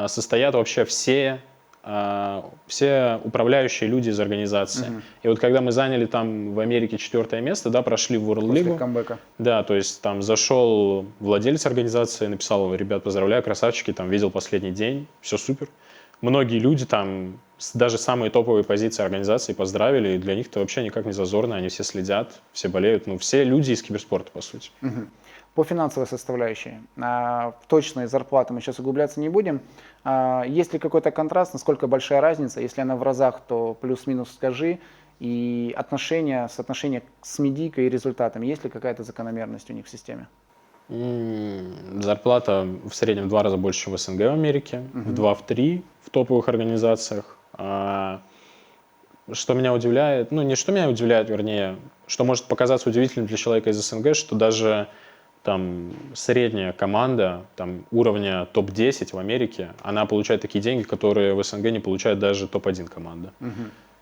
состоят вообще все управляющие люди из организации. И вот когда мы заняли там в Америке 4 место, да, прошли в World League. После камбэка. Да, то есть там зашел владелец организации, написал: ребят, поздравляю, красавчики, там видел последний день, все супер. Многие люди там даже самые топовые позиции организации поздравили, и для них это вообще никак не зазорно, они все следят, все болеют, ну, все люди из киберспорта, по сути. По финансовой составляющей, в точные зарплаты мы сейчас углубляться не будем. Есть ли какой-то контраст, насколько большая разница? Если она в разах, то плюс-минус скажи. И соотношение с медикой и результатами, есть ли какая-то закономерность у них в системе? Зарплата в среднем в 2 раза больше, чем в СНГ в Америке, в 2-3 в топовых организациях. Что меня удивляет, ну не что меня удивляет, вернее, что может показаться удивительным для человека из СНГ, что даже там средняя команда там, уровня топ-10 в Америке, она получает такие деньги, которые в СНГ не получает даже топ-1 команда.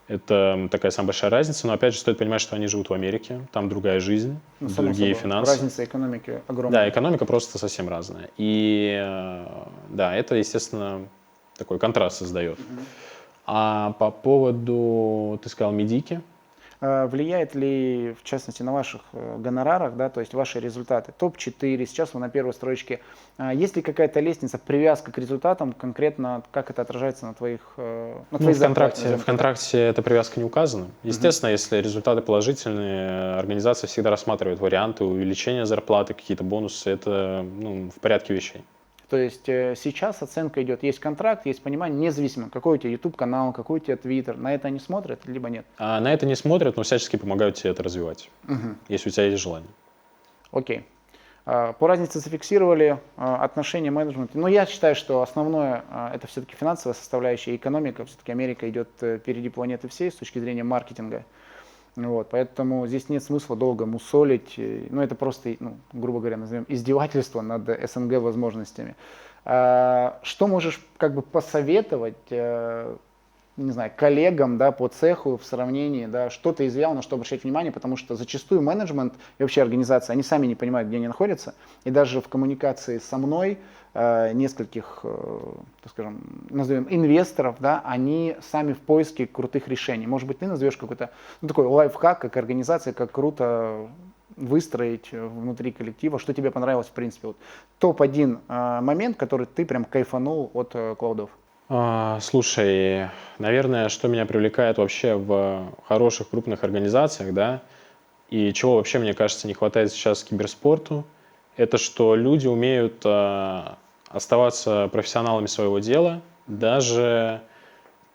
Это такая самая большая разница, но опять же стоит понимать, что они живут в Америке, там другая жизнь, другие финансы. Разница экономики огромная. Да, экономика просто совсем разная. И да, это, естественно, такой контраст создает. А по поводу, ты сказал, медики. Влияет ли, в частности, на ваших гонорарах, да, то есть ваши результаты? Топ-4, сейчас вы на первой строчке. Есть ли какая-то лестница, привязка к результатам, конкретно как это отражается на твоих в контракте эта привязка не указана. Естественно, если результаты положительные, организация всегда рассматривает варианты увеличения зарплаты, какие-то бонусы, это в порядке вещей. То есть сейчас оценка идет, есть контракт, есть понимание, независимо, какой у тебя YouTube-канал, какой у тебя Twitter, на это они смотрят, либо нет? На это не смотрят, но всячески помогают тебе это развивать, если у тебя есть желание. Окей. По разнице зафиксировали отношения менеджмента. Но я считаю, что основное это все-таки финансовая составляющая, экономика. Все-таки Америка идет впереди планеты всей с точки зрения маркетинга. Вот, поэтому здесь нет смысла долго мусолить, это просто, грубо говоря, назовем издевательство над СНГ возможностями. Что можешь посоветовать, не знаю, коллегам, да, по цеху в сравнении, да, что-то изъял, на что обращать внимание, потому что зачастую менеджмент и вообще организация, они сами не понимают, где они находятся, и даже в коммуникации со мной нескольких, так скажем, назовем инвесторов, да, они сами в поиске крутых решений. Может быть, ты назовешь какой-то такой лайфхак, как организация, как круто выстроить внутри коллектива, что тебе понравилось в принципе. Вот, топ-1 момент, который ты прям кайфанул от клаудов. Слушай, наверное, что меня привлекает вообще в хороших крупных организациях, да, и чего вообще, мне кажется, не хватает сейчас киберспорту, это что люди умеют оставаться профессионалами своего дела, даже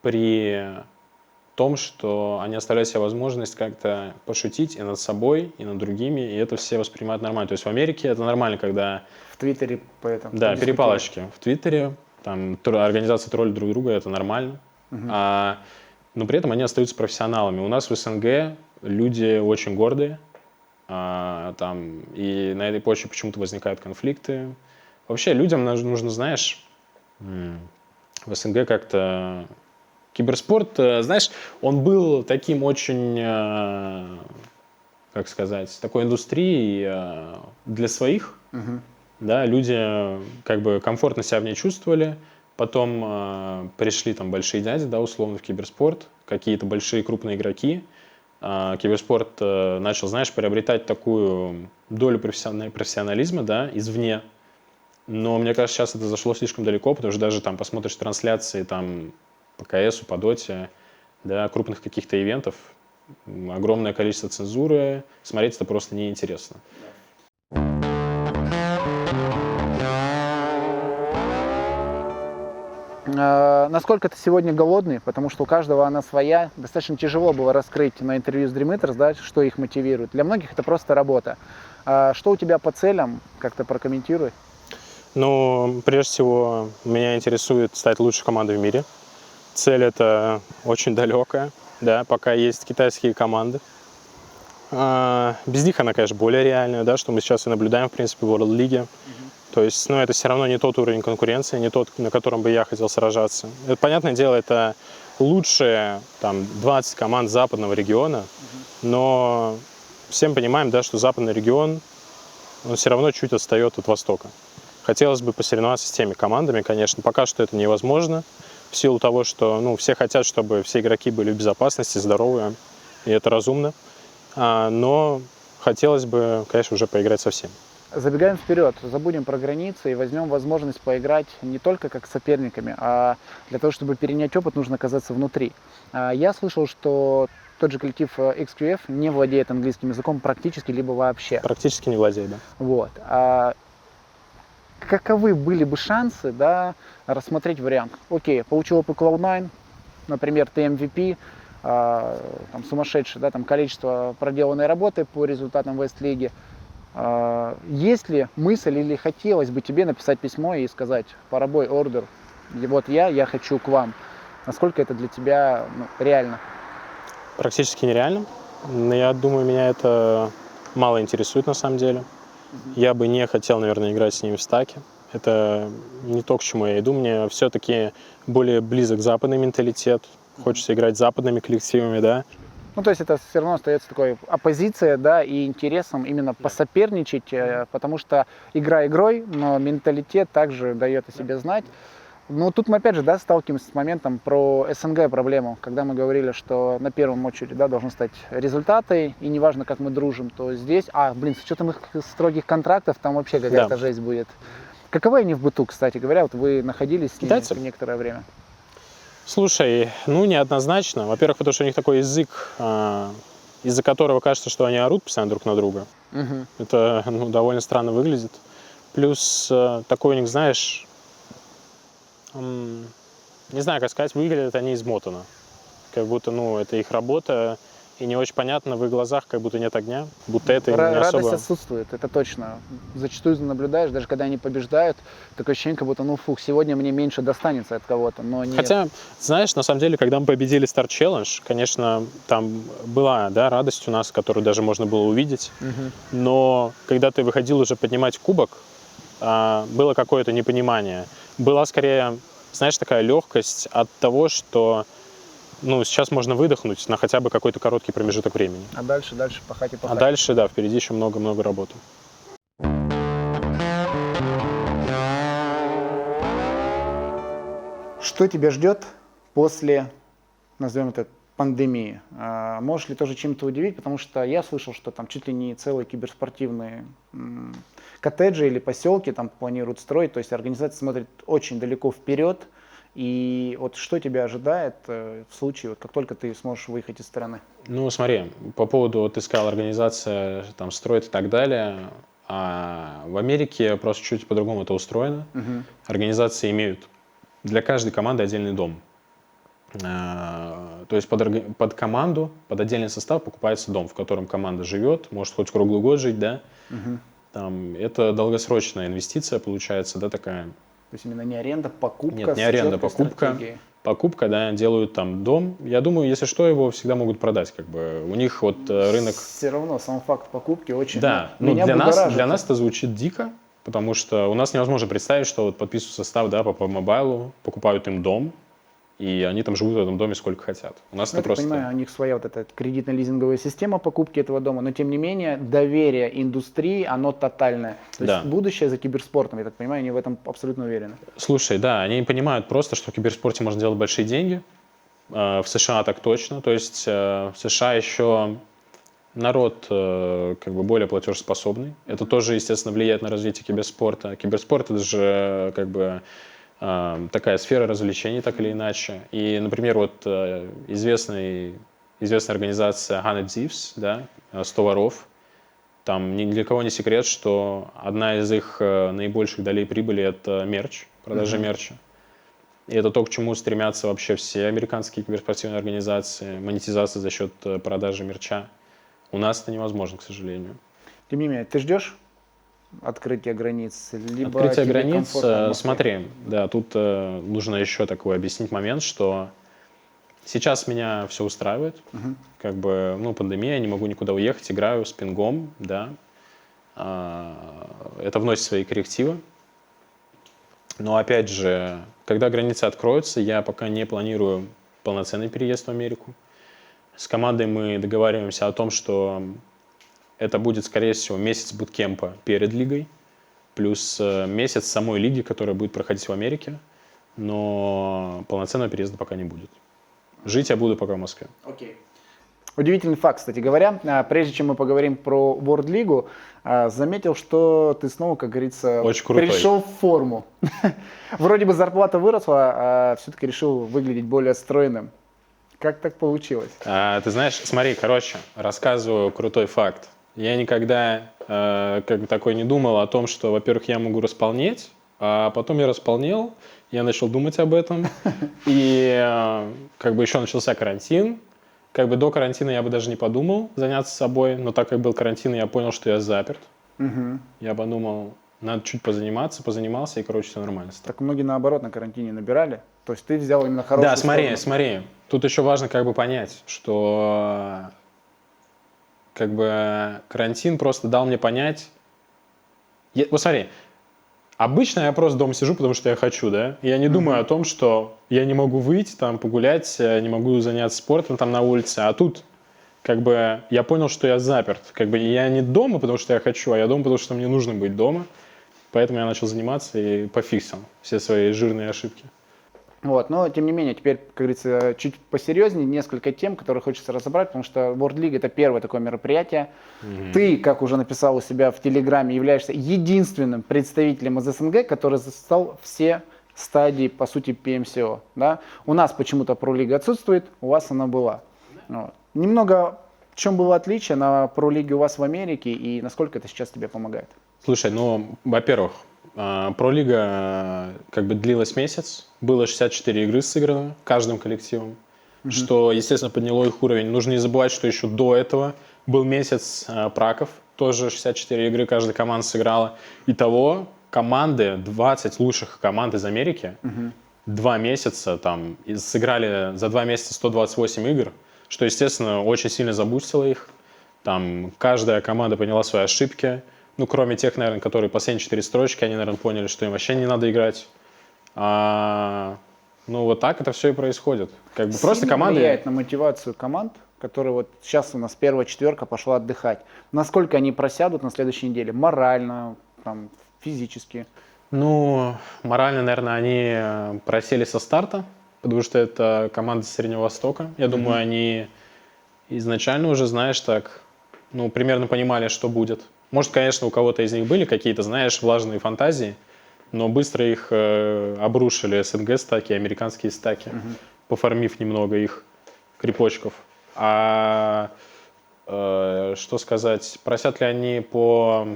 при том, что они оставляют себе возможность как-то пошутить и над собой, и над другими, и это все воспринимают нормально. То есть в Америке это нормально, когда... В Твиттере поэтому... Да, перепалочки в Твиттере, там организация троллит друг друга, это нормально. Но при этом они остаются профессионалами. У нас в СНГ люди очень гордые, и на этой почве почему-то возникают конфликты. Вообще людям нужно, знаешь, в СНГ как-то... Киберспорт, знаешь, он был таким очень, как сказать, такой индустрией для своих. Да, люди как бы комфортно себя в ней чувствовали. Потом пришли там большие дяди, да, условно, в киберспорт, какие-то большие крупные игроки. Киберспорт начал, знаешь, приобретать такую долю профессионализма, да, извне. Но мне кажется, сейчас это зашло слишком далеко, потому что даже там посмотришь трансляции там по КСу, по Доте, да, крупных каких-то ивентов, огромное количество цензуры, смотреть это просто неинтересно. Насколько ты сегодня голодный, потому что у каждого она своя. Достаточно тяжело было раскрыть на интервью с Dream Eaters, да, что их мотивирует. Для многих это просто работа. Что у тебя по целям? Как-то прокомментируй. Прежде всего, меня интересует стать лучшей командой в мире. Цель это очень далекая, да, пока есть китайские команды. Без них она, конечно, более реальная, да, что мы сейчас и наблюдаем, в принципе, в World League. То есть, это все равно не тот уровень конкуренции, не тот, на котором бы я хотел сражаться. Это, понятное дело, это лучшие 20 команд западного региона, но всем понимаем, да, что западный регион, он все равно чуть отстает от Востока. Хотелось бы посоревноваться с теми командами, конечно, пока что это невозможно, в силу того, что все хотят, чтобы все игроки были в безопасности, здоровые, и это разумно. Но хотелось бы, конечно, уже поиграть со всеми. Забегаем вперед, забудем про границы и возьмем возможность поиграть не только как с соперниками, а для того, чтобы перенять опыт, нужно оказаться внутри. Я слышал, что тот же коллектив XQF не владеет английским языком практически, либо вообще. Практически не владею, да. Вот. Каковы были бы шансы, да, рассмотреть вариант? Окей, получил опыт Cloud9, например, ты MVP, там сумасшедшее, да, там количество проделанной работы по результатам Вест-лиги. Есть ли мысль или хотелось бы тебе написать письмо и сказать: «Парабой, ордер, и вот я хочу к вам». Насколько это для тебя реально? Практически нереально. Но я думаю, меня это мало интересует на самом деле. Я бы не хотел, наверное, играть с ними в стаке. Это не то, к чему я иду. Мне все-таки более близок западный менталитет. Хочется играть с западными коллективами, да. Ну, то есть это все равно остается такой оппозиция, да, и интересом именно посоперничать, потому что игра игрой, но менталитет также дает о себе знать. Ну, тут мы опять же, да, сталкиваемся с моментом про СНГ проблему, когда мы говорили, что на первом очереди, да, должны стать результаты, и неважно, как мы дружим, то здесь, с учетом их строгих контрактов, там вообще какая-то жесть будет. Каковы они в быту, кстати говоря, вот вы находились с ними некоторое время? Слушай, неоднозначно. Во-первых, потому что у них такой язык, из-за которого кажется, что они орут постоянно друг на друга. Это, довольно странно выглядит. Плюс такой у них, знаешь, не знаю, как сказать, выглядят они измотанно. Как будто, это их работа, и не очень понятно, в их глазах как будто нет огня, будто это не Радость особо... отсутствует, это точно. Зачастую наблюдаешь, даже когда они побеждают, такое ощущение, как будто, сегодня мне меньше достанется от кого-то, но нет. Хотя, знаешь, на самом деле, когда мы победили Star Challenge, конечно, там была, да, радость у нас, которую даже можно было увидеть, но когда ты выходил уже поднимать кубок, было какое-то непонимание. Была скорее, знаешь, такая легкость от того, что сейчас можно выдохнуть на хотя бы какой-то короткий промежуток времени. А дальше пахать и пахать. А дальше, да, впереди еще много-много работы. Что тебя ждет после, назовем это, пандемии? Можешь ли тоже чем-то удивить? Потому что я слышал, что там чуть ли не целые киберспортивные коттеджи или поселки там планируют строить. То есть организация смотрит очень далеко вперед. И вот что тебя ожидает в случае, как только ты сможешь выехать из страны? Смотри, по поводу, ты сказал, организация там строит и так далее. А в Америке просто чуть по-другому это устроено. Организации имеют для каждой команды отдельный дом. То есть под команду, под отдельный состав покупается дом, в котором команда живет, может хоть круглый год жить, да. Там, это долгосрочная инвестиция получается, да, такая. То есть именно не аренда, покупка. Нет, не аренда, покупка. Покупка, да, делают там дом. Я думаю, если что, его всегда могут продать, как бы. У них рынок... Все равно сам факт покупки очень... Да, для нас это звучит дико, потому что у нас невозможно представить, что подписывают состав, да, по мобайлу, покупают им дом, и они там живут в этом доме сколько хотят. У нас это просто... Я понимаю, у них своя вот эта кредитно-лизинговая система покупки этого дома, но тем не менее доверие индустрии, оно тотальное. То есть будущее за киберспортом, я так понимаю, они в этом абсолютно уверены. Слушай, да, они понимают просто, что в киберспорте можно делать большие деньги. В США так точно. То есть в США еще народ как бы более платежеспособный. Это тоже, естественно, влияет на развитие киберспорта. Киберспорт — это же как бы такая сфера развлечений, так или иначе. И, например, известная организация 100 Thieves, да, 100 воров, там ни для кого не секрет, что одна из их наибольших долей прибыли — это мерч, продажа мерча. И это то, к чему стремятся вообще все американские киберспортивные организации, монетизация за счет продажи мерча. У нас это невозможно, к сожалению. Тем не менее, ты ждешь открытие границ? Либо открытие границ, смотри, да, тут нужно еще такой объяснить момент, что сейчас меня все устраивает, как бы, пандемия, я не могу никуда уехать, играю с пингом, да, это вносит свои коррективы, но опять же, когда границы откроются, я пока не планирую полноценный переезд в Америку. С командой мы договариваемся о том, что это будет, скорее всего, месяц буткемпа перед лигой, плюс месяц самой лиги, которая будет проходить в Америке, но полноценного переезда пока не будет. Жить я буду пока в Москве. Окей. Удивительный факт, кстати говоря. Прежде чем мы поговорим про World League, заметил, что ты снова, как говорится, Очень крутой. пришел в форму. Вроде бы зарплата выросла, а все-таки решил выглядеть более стройным. Как так получилось? Ты знаешь, смотри, короче, рассказываю крутой факт. Я никогда как бы такой не думал о том, что, во-первых, я могу располнеть, а потом я располнел, я начал думать об этом, и как бы еще начался карантин. Как бы до карантина я бы даже не подумал заняться собой, но так как был карантин, я понял, что я заперт. Угу. Я подумал, надо чуть позанимался, и, короче, все нормально стало. Так многие, наоборот, на карантине набирали. То есть ты взял именно хорошую Да, сторону. смотри. Тут еще важно как бы понять, что как бы карантин просто дал мне понять. Вот смотри, обычно я просто дома сижу, потому что я хочу, да? Я не думаю о том, что я не могу выйти, там, погулять, не могу заняться спортом там на улице, а тут как бы я понял, что я заперт. Как бы я не дома, потому что я хочу, а я дома, потому что мне нужно быть дома. Поэтому я начал заниматься и пофиксил все свои жирные ошибки. Вот, но тем не менее, теперь, как говорится, чуть посерьезнее, несколько тем, которые хочется разобрать, потому что World League это первое такое мероприятие. Ты, как уже написал у себя в Телеграме, являешься единственным представителем из СНГ, который застал все стадии, по сути, PMCO. Да? У нас почему-то Pro-лига отсутствует, у вас она была. Вот. Немного в чем было отличие на Pro-лиге у вас в Америке и насколько это сейчас тебе помогает? Слушай, ну, во-первых, Пролига как бы длилась месяц, было 64 игры сыграно каждым коллективом, что, естественно, подняло их уровень. Нужно не забывать, что еще до этого был месяц праков, тоже 64 игры каждая команда сыграла. Итого команды, 20 лучших команд из Америки, 2 месяца там, сыграли за 2 месяца 128 игр, что, естественно, очень сильно забустило их. Там каждая команда поняла свои ошибки. Ну, кроме тех, наверное, которые последние 4 строчки, они, наверное, поняли, что им вообще не надо играть. Ну, вот так это все и происходит. Как бы просто команды... влияет на мотивацию команд, которые вот сейчас у нас первая четверка пошла отдыхать. Насколько они просядут на следующей неделе? Морально, там, физически? Ну, морально, наверное, они просели со старта, потому что это команда с Среднего Востока. Я думаю, они изначально уже, знаешь, так, ну, примерно понимали, что будет. Может, конечно, у кого-то из них были какие-то, знаешь, влажные фантазии, но быстро их обрушили СНГ-стаки, американские стаки, пофармив немного их крепочков. Что сказать, просят ли они по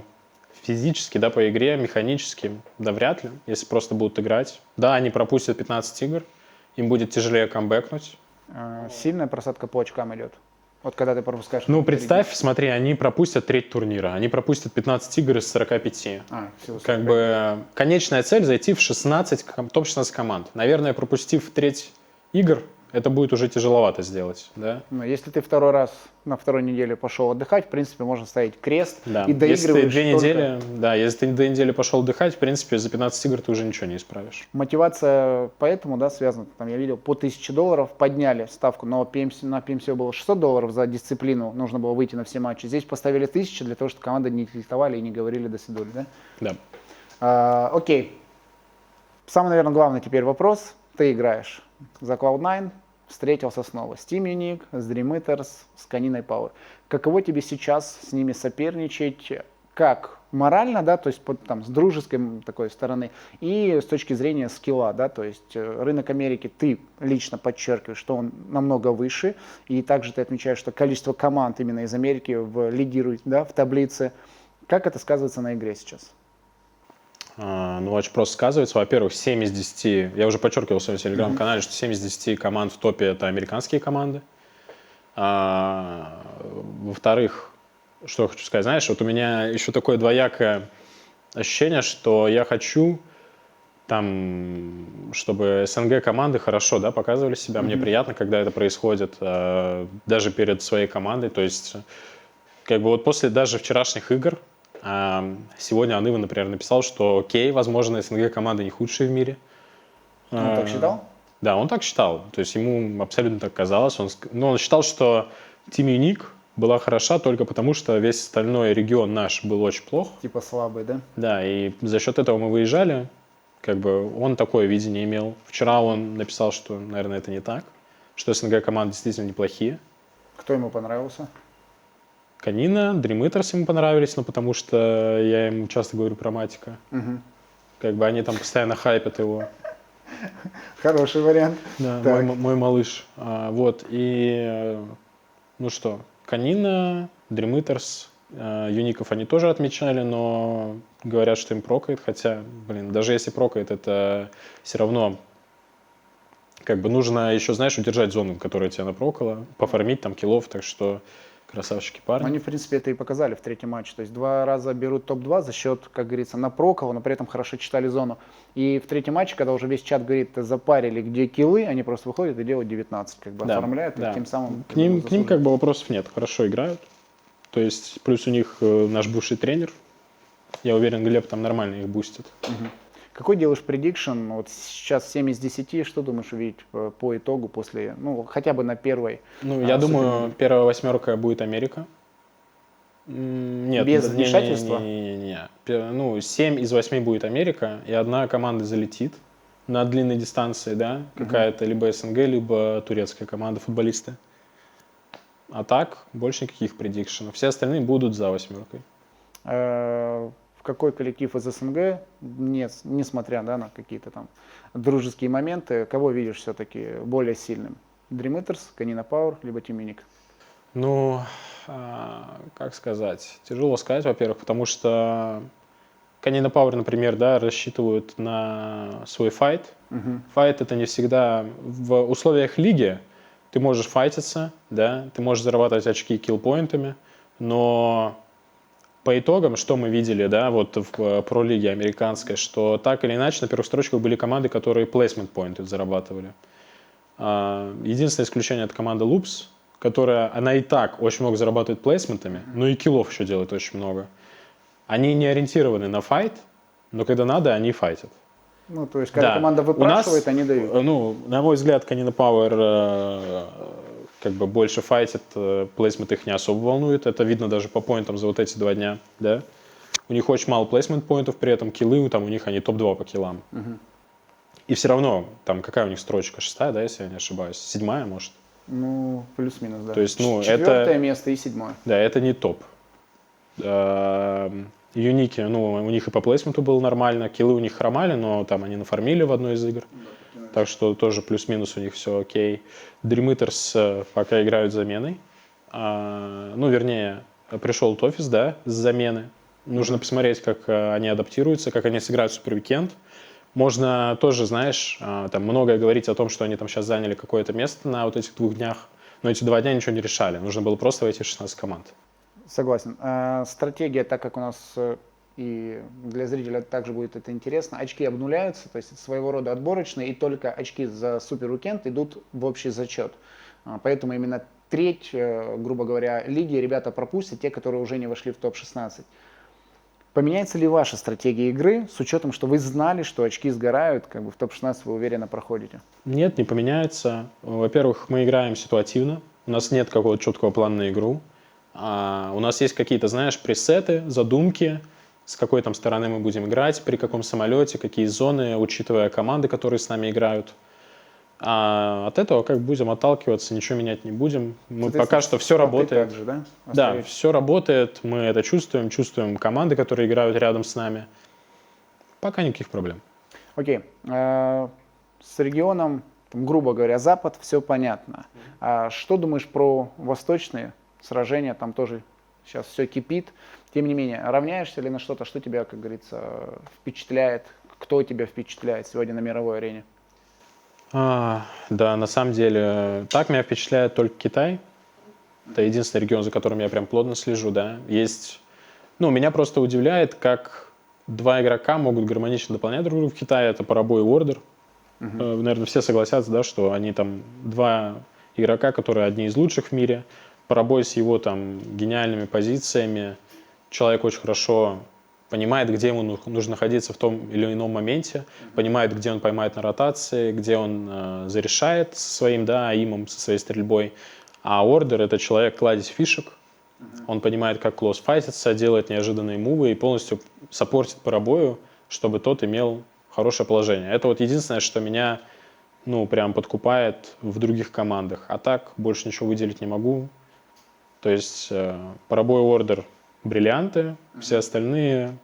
физически, да, по игре, механически? Да вряд ли, если просто будут играть. Да, они пропустят 15 игр, им будет тяжелее камбэкнуть. Сильная просадка по очкам идет? Вот когда ты пропускаешь... Ну, представь, смотри, они пропустят треть турнира. Они пропустят 15 игр из 45. Всего 45. Как бы конечная цель — зайти в 16, топ-16 команд. Наверное, пропустив треть игр, это будет уже тяжеловато сделать, да? Но если ты второй раз на второй неделе пошел отдыхать, в принципе, можно ставить крест Да. и доигрываешь если ты 2 недели пошел отдыхать, в принципе, за 15 игр ты уже ничего не исправишь. Мотивация поэтому, да, связана, там я видел, по $1000 подняли ставку, но на PMC было $600 за дисциплину, нужно было выйти на все матчи. Здесь поставили 1000 для того, чтобы команды не тильтовали и не говорили до свидули, да? Да. Окей. Самый, наверное, главный теперь вопрос. Ты играешь за Cloud9, встретился снова с Team Unique, с Dream Eaters, с Canine Power. Каково тебе сейчас с ними соперничать? Как морально, да, то есть там, с дружеской такой стороны, и с точки зрения скилла, да, то есть рынок Америки, ты лично подчеркиваешь, что он намного выше, и также ты отмечаешь, что количество команд именно из Америки лидирует, да, в таблице. Как это сказывается на игре сейчас? Ну, очень просто сказывается. Во-первых, 7 из 10, я уже подчеркивал в своем телеграм-канале, что 7 из 10 команд в топе — это американские команды. Во-вторых, что я хочу сказать, знаешь, вот у меня еще такое двоякое ощущение, что я хочу, там, чтобы СНГ команды хорошо, да, показывали себя. Мне приятно, когда это происходит, даже перед своей командой. То есть, как бы вот после даже вчерашних игр, сегодня Анива, например, написал, что окей, возможно, СНГ команды не худшие в мире. Он так считал? Да, он так считал. То есть ему абсолютно так казалось. Он считал, что Team Unique была хороша только потому, что весь остальной регион наш был очень плох. Типа слабый, да? Да, и за счет этого мы выезжали. Как бы он такое видение имел. Вчера он написал, что, наверное, это не так, что СНГ команды действительно неплохие. Кто ему понравился? Канина, Dream Eaters ему понравились, но потому что я ему часто говорю про Матика. Мгм. Как бы они там постоянно хайпят его. Хороший вариант. Да, Так. мой малыш. Вот, ну что, Канина, Dream Eaters, Юников они тоже отмечали, но говорят, что им прокает, хотя, блин, даже если прокает, это все равно как бы нужно еще, знаешь, удержать зону, которая тебя напрокала, пофармить там киллов, так что красавчики парни. Они, в принципе, это и показали в третьем матче. То есть 2 раза берут топ-2 за счет, как говорится, напрокала, но при этом хорошо читали зону. И в третьем матче, когда уже весь чат говорит, запарили, где киллы, они просто выходят и делают 19, как бы Да, оформляют, да. и тем самым... К ним как бы вопросов нет, хорошо играют. То есть плюс у них наш бывший тренер. Я уверен, Глеб там нормально их бустит. Мгм. Какой делаешь предикшн? Вот сейчас 7 из 10, что думаешь увидеть по итогу после, ну, хотя бы на первой? Ну, я думаю, Суперлиге? первая восьмерка будет Америка. Нет, Без не, вмешательства? не. Ну, 7 из 8 будет Америка, и одна команда залетит на длинной дистанции, да, какая-то либо СНГ, либо турецкая команда, футболисты. А так, больше никаких предикшенов. Все остальные будут за восьмеркой. В какой коллектив из СНГ, несмотря, да, на какие-то там дружеские моменты, кого видишь все-таки более сильным? Dream Eaters, Canina Power, либо Team Unique? Ну, как сказать? Тяжело сказать, во-первых, потому что Canina Power, например, да, рассчитывают на свой файт. Мгм. Файт — это не всегда в условиях лиги. Ты можешь файтиться, да, ты можешь зарабатывать очки киллпоинтами, но по итогам, что мы видели, да, вот в пролиге американской, что так или иначе на первых строчках были команды, которые placement поинты зарабатывали. Единственное исключение — это команда Loops, которая, она и так очень много зарабатывает плейсментами, но и киллов еще делает очень много. Они не ориентированы на файт, но когда надо, они файтят. Ну, то есть, когда Да. команда У выпрашивает, нас, они дают. ну, на мой взгляд, Canina Power как бы больше файтит, плейсмент их не особо волнует. Это видно даже по поинтам за вот эти 2 дня, да. У них очень мало плейсмент поинтов, при этом киллы, там у них они топ-2 по киллам. И все равно, там какая у них строчка, 6-я, да, если я не ошибаюсь, 7-я, может. Ну, плюс-минус, да. То есть, ну, Четвертое это, место и 7-е. да, это не топ. Юники, ну, у них и по плейсменту было нормально, киллы у них хромали, но там они нафармили в одной из игр. Так что тоже плюс-минус у них все окей. Dream Eaters пока играют заменой. Ну, вернее, пришел Тофис, да, с замены. Нужно посмотреть, как они адаптируются, как они сыграют Супер Уикенд. Можно тоже, знаешь, там многое говорить о том, что они там сейчас заняли какое-то место на вот этих 2 днях, но эти 2 дня ничего не решали. Нужно было просто войти в 16 команд. Согласен. Стратегия, так как у нас и для зрителя также будет это интересно, очки обнуляются, то есть это своего рода отборочные, и только очки за супер уикенд идут в общий зачет. Поэтому именно треть, грубо говоря, лиги ребята пропустят, те, которые уже не вошли в топ-16. Поменяется ли ваша стратегия игры с учетом, что вы знали, что очки сгорают, как бы в топ-16 вы уверенно проходите? Нет, не поменяется. Во-первых, мы играем ситуативно. У нас нет какого-то четкого плана на игру. У нас есть какие-то, знаешь, пресеты, задумки, с какой там стороны мы будем играть, при каком самолете, какие зоны, учитывая команды, которые с нами играют. От этого как будем отталкиваться, ничего менять не будем. Мы пока что все работает. Также, да? Да, все работает, мы это чувствуем команды, которые играют рядом с нами. Пока никаких проблем. Окей. С регионом, там, грубо говоря, Запад, все понятно. Что думаешь про восточные сражения? Там тоже сейчас все кипит. Тем не менее, равняешься ли на что-то, что тебя, как говорится, впечатляет? Кто тебя впечатляет сегодня на мировой арене? Да, на самом деле, так меня впечатляет только Китай. Это единственный регион, за которым я прям плотно слежу, да. Меня просто удивляет, как 2 игрока могут гармонично дополнять друг друга в Китае. Это Парабой и Ордер. Наверное, все согласятся, да, что они там 2 игрока, которые одни из лучших в мире. Парабой с его там гениальными позициями. Человек очень хорошо понимает, где ему нужно находиться в том или ином моменте, понимает, где он поймает на ротации, где он зарешает со своим, да, аимом, со своей стрельбой. А Ордер — это человек кладезь фишек. Он понимает, как клосс файтится, делает неожиданные мувы и полностью саппортит Парабою, чтобы тот имел хорошее положение. Это вот единственное, что меня, прям подкупает в других командах. А так больше ничего выделить не могу. То есть парабой ордер бриллианты, все остальные,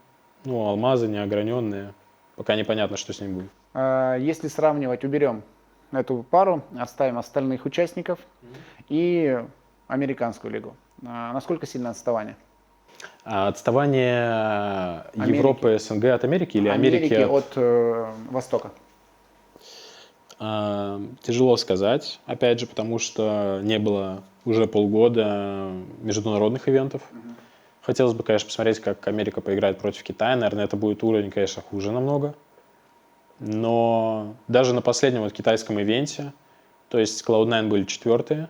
ну, алмазы неограненные. Пока непонятно, что с ним будет. Если сравнивать, уберем эту пару, оставим остальных участников и американскую лигу. Насколько сильно отставание? Отставание Америки. Европы, СНГ от Америки или Америки от Востока? Тяжело сказать, опять же, потому что не было уже полгода международных ивентов. Хотелось бы, конечно, посмотреть, как Америка поиграет против Китая. Наверное, это будет уровень, конечно, хуже намного. Но даже на последнем вот китайском ивенте, то есть Cloud9 были четвертые,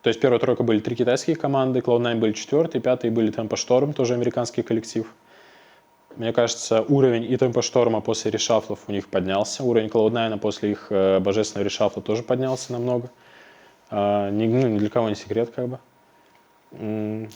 то есть первая тройка были 3 китайские команды, Cloud9 были четвертые, пятые были Tempo Storm, тоже американский коллектив. Мне кажется, уровень и Tempo Storm после решафлов у них поднялся, уровень Cloud9 после их божественного решафла тоже поднялся намного. Ни для кого не секрет, как бы.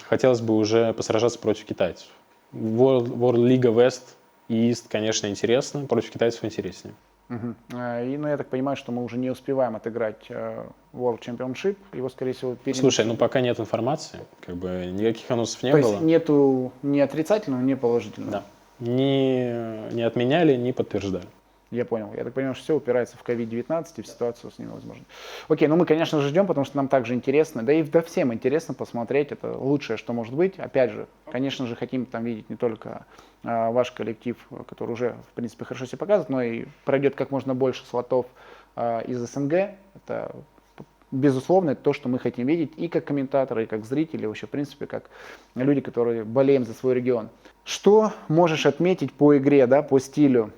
Хотелось бы уже посражаться против китайцев. World League West и East, конечно, интересно, против китайцев интереснее. Ну, я так понимаю, что мы уже не успеваем отыграть World Championship, его, скорее всего, Слушай, ну пока нет информации, как бы никаких анонсов не То было. есть нету ни отрицательного, ни положительного? Да. Не отменяли, не подтверждали. Я понял. Я так понимаю, что все упирается в COVID-19 и в ситуацию с ним возможно. Окей, ну мы, конечно же, ждем, потому что нам также интересно, да и всем интересно посмотреть, это лучшее, что может быть. Опять же, конечно же, хотим там видеть не только ваш коллектив, который уже, в принципе, хорошо себя показывает, но и пройдет как можно больше слотов из СНГ. Это, безусловно, это то, что мы хотим видеть и как комментаторы, и как зрители, и вообще, в принципе, как люди, которые болеем за свой регион. Что можешь отметить по игре, да, по стилю?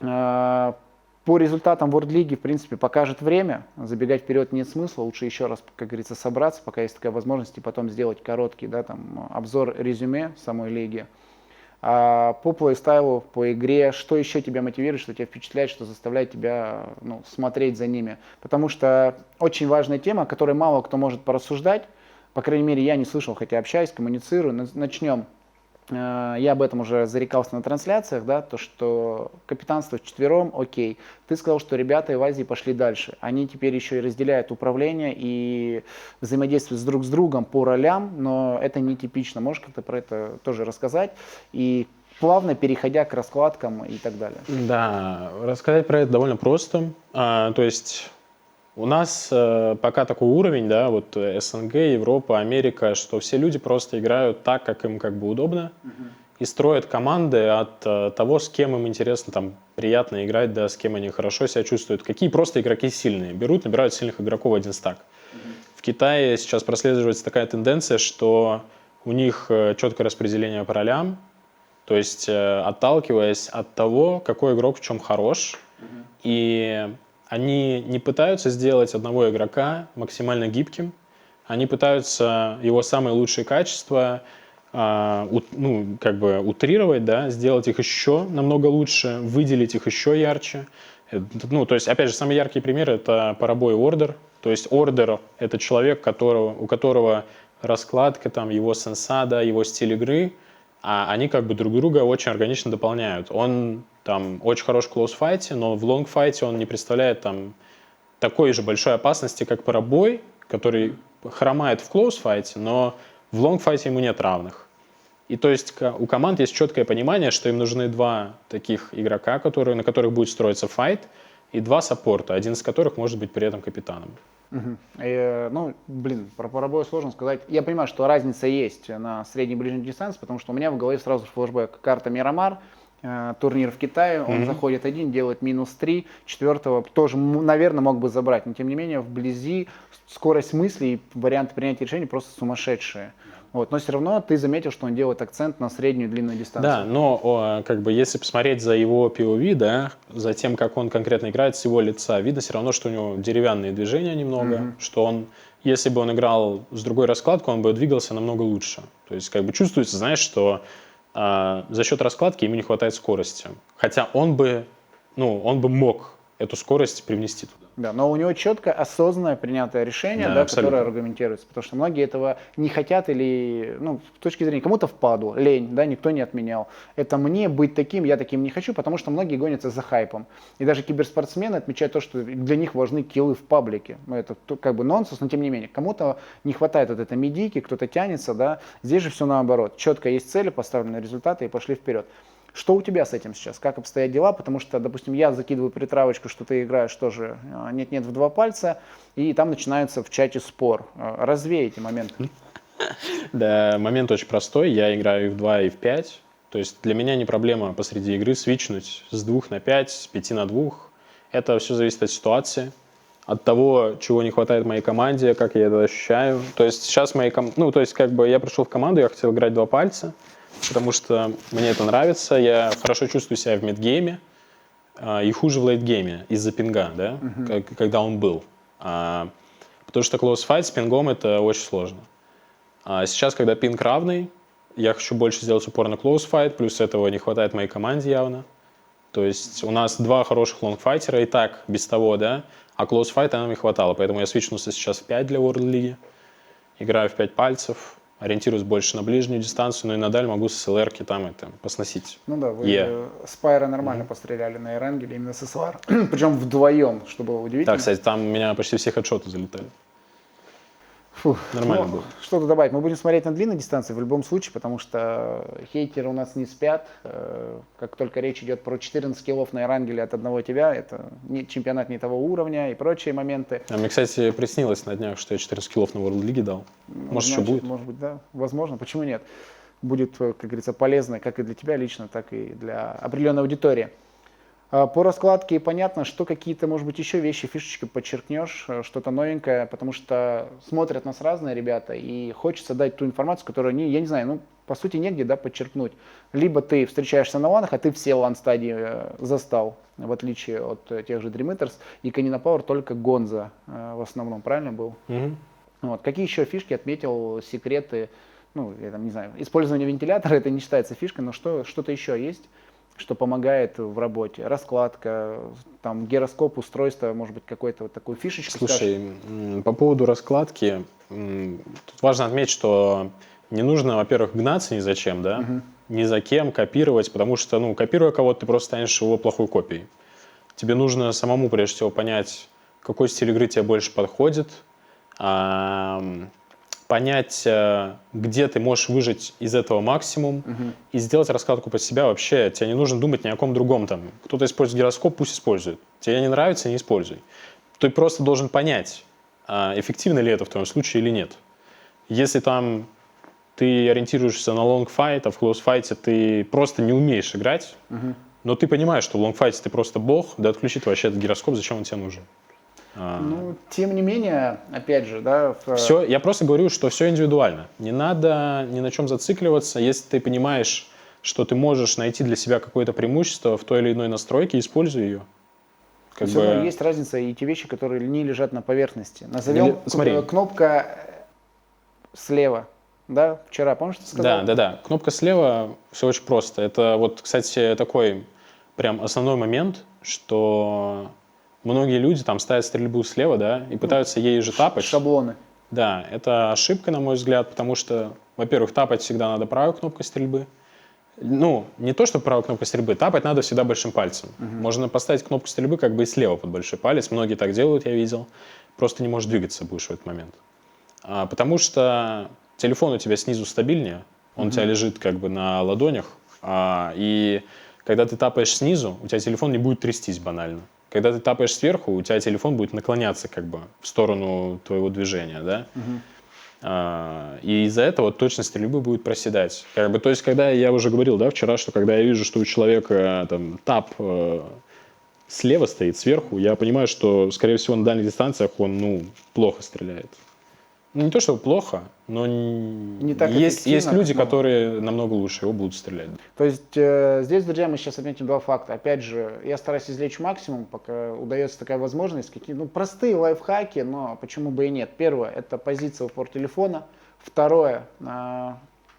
По результатам World League, в принципе, покажет время. Забегать вперед нет смысла. Лучше еще раз, как говорится, собраться, пока есть такая возможность, и потом сделать короткий, да, там, обзор резюме самой лиги. По плейстайлу, по игре, что еще тебя мотивирует, что тебя впечатляет, что заставляет тебя смотреть за ними? Потому что очень важная тема, о которой мало кто может порассуждать. По крайней мере, я не слышал, хотя общаюсь, коммуницирую. Начнем. Я об этом уже зарекался на трансляциях, да, то, что капитанство вчетвером, окей. Ты сказал, что ребята в Азии пошли дальше. Они теперь еще и разделяют управление и взаимодействуют друг с другом по ролям, но это нетипично. Можешь как-то про это тоже рассказать? И плавно переходя к раскладкам и так далее. Да, рассказать про это довольно просто. То есть у нас пока такой уровень, да, вот СНГ, Европа, Америка, что все люди просто играют так, как им как бы удобно, и строят команды от того, с кем им интересно, там, приятно играть, да, с кем они хорошо себя чувствуют. Какие просто игроки сильные. Берут, набирают сильных игроков в один стак. В Китае сейчас прослеживается такая тенденция, что у них четкое распределение по ролям, то есть отталкиваясь от того, какой игрок в чем хорош, и они не пытаются сделать одного игрока максимально гибким, они пытаются его самые лучшие качества утрировать, да, сделать их еще намного лучше, выделить их еще ярче. То есть, опять же, самый яркий пример — это парабой ордер. То есть ордер — это человек, у которого раскладка, там, его сенса, да, его стиль игры, а они как бы друг друга очень органично дополняют. Он там очень хорош в клоус-файте, но в лонг-файте он не представляет там такой же большой опасности, как парабой, который хромает в клоус-файте, но в лонг-файте ему нет равных. И то есть у команд есть четкое понимание, что им нужны два таких игрока, на которых будет строиться файт, и два саппорта, один из которых может быть при этом капитаном. Про парабой сложно сказать. Я понимаю, что разница есть на средней и ближней дистанции, потому что у меня в голове сразу флешбэк. Карта Мирамар, турнир в Китае, он заходит один, делает -3, четвертого тоже, наверное, мог бы забрать, но тем не менее вблизи скорость мысли и варианты принятия решений просто сумасшедшие. Вот, но все равно ты заметил, что он делает акцент на среднюю и длинную дистанцию. Да, но как бы если посмотреть за его POV, да, за тем, как он конкретно играет, с его лица, видно все равно, что у него деревянные движения немного, что он, если бы он играл с другой раскладкой, он бы двигался намного лучше. То есть как бы чувствуется, знаешь, что за счет раскладки ему не хватает скорости. Хотя он бы мог эту скорость привнести туда. Да, но у него четко осознанное принятое решение, Да, да, абсолютно. которое аргументируется, потому что многие этого не хотят или, ну, с точки зрения, кому-то впадло, лень, да, никто не отменял. Это мне быть таким, я таким не хочу, потому что многие гонятся за хайпом. И даже киберспортсмены отмечают то, что для них важны киллы в паблике. Ну, это как бы нонсенс, но тем не менее, кому-то не хватает вот этой медийки, кто-то тянется, да, здесь же все наоборот. Четко есть цели, поставлены результаты и пошли вперед. Что у тебя с этим сейчас? Как обстоят дела? Потому что, допустим, я закидываю притравочку, что ты играешь тоже нет-нет в два пальца, и там начинается в чате спор. Развей эти моменты. Да, момент очень простой. Я играю и в 2, и в 5. То есть для меня не проблема посреди игры свичнуть с 2 на 5, с 5 на 2. Это все зависит от ситуации, от того, чего не хватает моей команде, как я это ощущаю. То есть сейчас ну, то есть как бы я пришел в команду, я хотел играть 2 пальца, потому что мне это нравится, я хорошо чувствую себя в мидгейме, и хуже в лейтгейме из-за пинга, да, когда он был. Потому что close fight с пингом это очень сложно. А сейчас, когда пинг равный, я хочу больше сделать упор на close fight, плюс этого не хватает моей команде явно. То есть у нас 2 хороших лонгфайтера и так без того, да, а close fight нам не хватало, поэтому я свичнулся сейчас в 5 для World League, играю в 5 пальцев, ориентируюсь больше на ближнюю дистанцию, но и надаль могу с СЛР-ки там это посносить. Ну да, вы Спайра нормально постреляли на Эрангеле, именно с СССР, причем вдвоем, что было удивительно. Да, кстати, там у меня почти все хедшоты залетали. Фух, Нормально было. Что-то добавить. Мы будем смотреть на длинной дистанции в любом случае, потому что хейтеры у нас не спят. Как только речь идет про 14 киллов на Эрангеле от одного тебя, это чемпионат не того уровня и прочие моменты. А мне, кстати, приснилось на днях, что я 14 киллов на World League дал. Может, Значит, что будет? Может быть, да. Возможно. Почему нет? Будет, как говорится, полезно как и для тебя лично, так и для определенной аудитории. По раскладке понятно, что какие-то, может быть, еще вещи, фишечки подчеркнешь, что-то новенькое, потому что смотрят нас разные ребята, и хочется дать ту информацию, которую, я не знаю, ну, по сути, негде, да, подчеркнуть. Либо ты встречаешься на ланах, а ты все лан-стадии застал, в отличие от тех же Dream Eaters, и Canina Power только Гонза в основном, правильно был? Вот. Какие еще фишки отметил, секреты, ну, я там не знаю, использование вентилятора, это не считается фишкой, но что-то еще есть? Что помогает в работе, раскладка, там гироскоп, устройство, может быть, какой-то вот такой фишечкой. Слушай, по поводу раскладки, тут важно отметить, что не нужно, во-первых, гнаться ни за чем, да, ни за кем копировать, потому что, ну, копируя кого-то, ты просто станешь его плохой копией. Тебе нужно самому, прежде всего, понять, какой стиль игры тебе больше подходит, понять, где ты можешь выжать из этого максимум и сделать раскладку под себя вообще. Тебе не нужно думать ни о ком другом. Там. Кто-то использует гироскоп, пусть использует. Тебе не нравится, не используй. Ты просто должен понять, эффективно ли это в твоем случае или нет. Если там ты ориентируешься на лонгфайт, а в клоусфайте ты просто не умеешь играть, но ты понимаешь, что в лонгфайте ты просто бог, да отключи ты вообще этот гироскоп, зачем он тебе нужен? Ну, тем не менее, опять же, да. Все, я просто говорю, что все индивидуально. Не надо ни на чем зацикливаться. Если ты понимаешь, что ты можешь найти для себя какое-то преимущество в той или иной настройке, используй ее. Все равно есть разница и те вещи, которые не лежат на поверхности. Назовем кнопка слева. Да, вчера, помнишь, ты сказал? Да. Кнопка слева, все очень просто. Это вот, кстати, такой прям основной момент, что многие люди там ставят стрельбу слева, да, и пытаются ей же тапать. Шаблоны. Да, это ошибка, на мой взгляд, потому что, во-первых, тапать всегда надо правой кнопкой стрельбы. Ну, не то, что правой кнопкой стрельбы, тапать надо всегда большим пальцем. Можно поставить кнопку стрельбы как бы и слева под большой палец. Многие так делают, я видел. Просто не можешь двигаться будешь в этот момент. Потому что телефон у тебя снизу стабильнее, он у тебя лежит как бы на ладонях, и когда ты тапаешь снизу, у тебя телефон не будет трястись банально. Когда ты тапаешь сверху, у тебя телефон будет наклоняться как бы в сторону твоего движения, да? И из-за этого точность стрельбы будет проседать. Как бы, то есть, когда я уже говорил, да, вчера, что когда я вижу, что у человека там тап слева стоит, сверху, я понимаю, что, скорее всего, на дальних дистанциях он, ну, плохо стреляет. Ну, не то, что плохо, но не так есть люди, которые намного лучше его будут стрелять. То есть здесь, друзья, мы сейчас отметим два факта. Опять же, я стараюсь извлечь максимум, пока удается такая возможность. Какие, простые лайфхаки, но почему бы и нет. Первое – это позиция упор телефона. Второе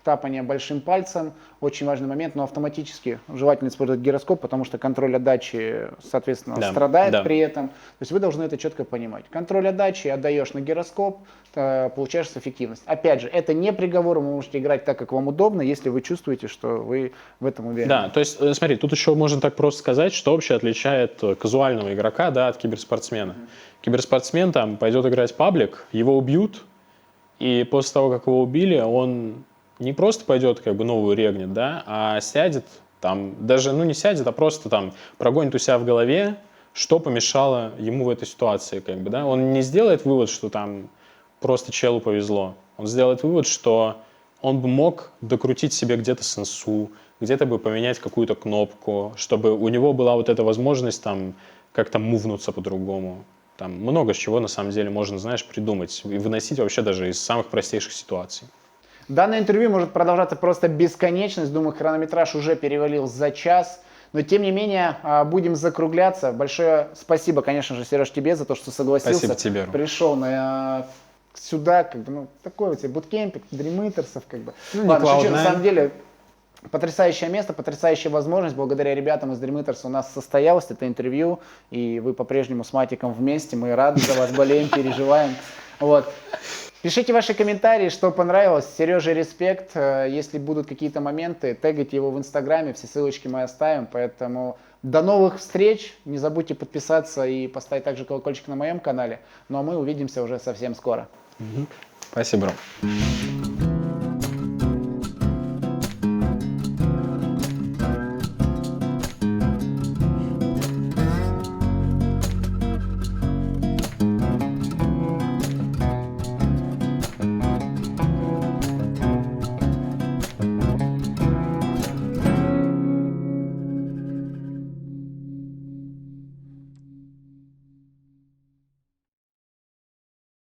тапание большим пальцем, очень важный момент, но автоматически желательно использовать гироскоп, потому что контроль отдачи, соответственно, страдает при этом. То есть вы должны это четко понимать. Контроль отдачи отдаешь на гироскоп, получаешь эффективность. Опять же, это не приговор, вы можете играть так, как вам удобно, если вы чувствуете, что вы в этом уверены. Да, то есть, смотри, тут еще можно так просто сказать, что вообще отличает казуального игрока, да, от киберспортсмена. Киберспортсмен там пойдет играть паблик, его убьют, и после того, как его убили, он не просто пойдет как бы новую регнет, да, а сядет там, даже, ну не сядет, а просто там прогонит у себя в голове, что помешало ему в этой ситуации, как бы, да. Он не сделает вывод, что там просто челу повезло. Он сделает вывод, что он бы мог докрутить себе где-то сенсу, где-то бы поменять какую-то кнопку, чтобы у него была вот эта возможность там как-то мувнуться по-другому. Там много с чего на самом деле можно, знаешь, придумать и выносить вообще даже из самых простейших ситуаций. Данное интервью может продолжаться просто бесконечность. Думаю, хронометраж уже перевалил за час. Но, тем не менее, будем закругляться. Большое спасибо, конечно же, Сереж, тебе за то, что согласился. Спасибо тебе. Пришел сюда, как бы, ну, такой вот тебе буткемпик, дримитерсов, как бы. Ну, ладно, шучу, на самом деле, потрясающее место, потрясающая возможность. Благодаря ребятам из Dreameters у нас состоялось это интервью, и вы по-прежнему с Матиком вместе. Мы рады за вас, болеем, переживаем. Вот. Пишите ваши комментарии, что понравилось. Сереже респект. Если будут какие-то моменты, тегайте его в Инстаграме, все ссылочки мы оставим. Поэтому до новых встреч. Не забудьте подписаться и поставить также колокольчик на моем канале. Ну а мы увидимся уже совсем скоро. Спасибо, Ром.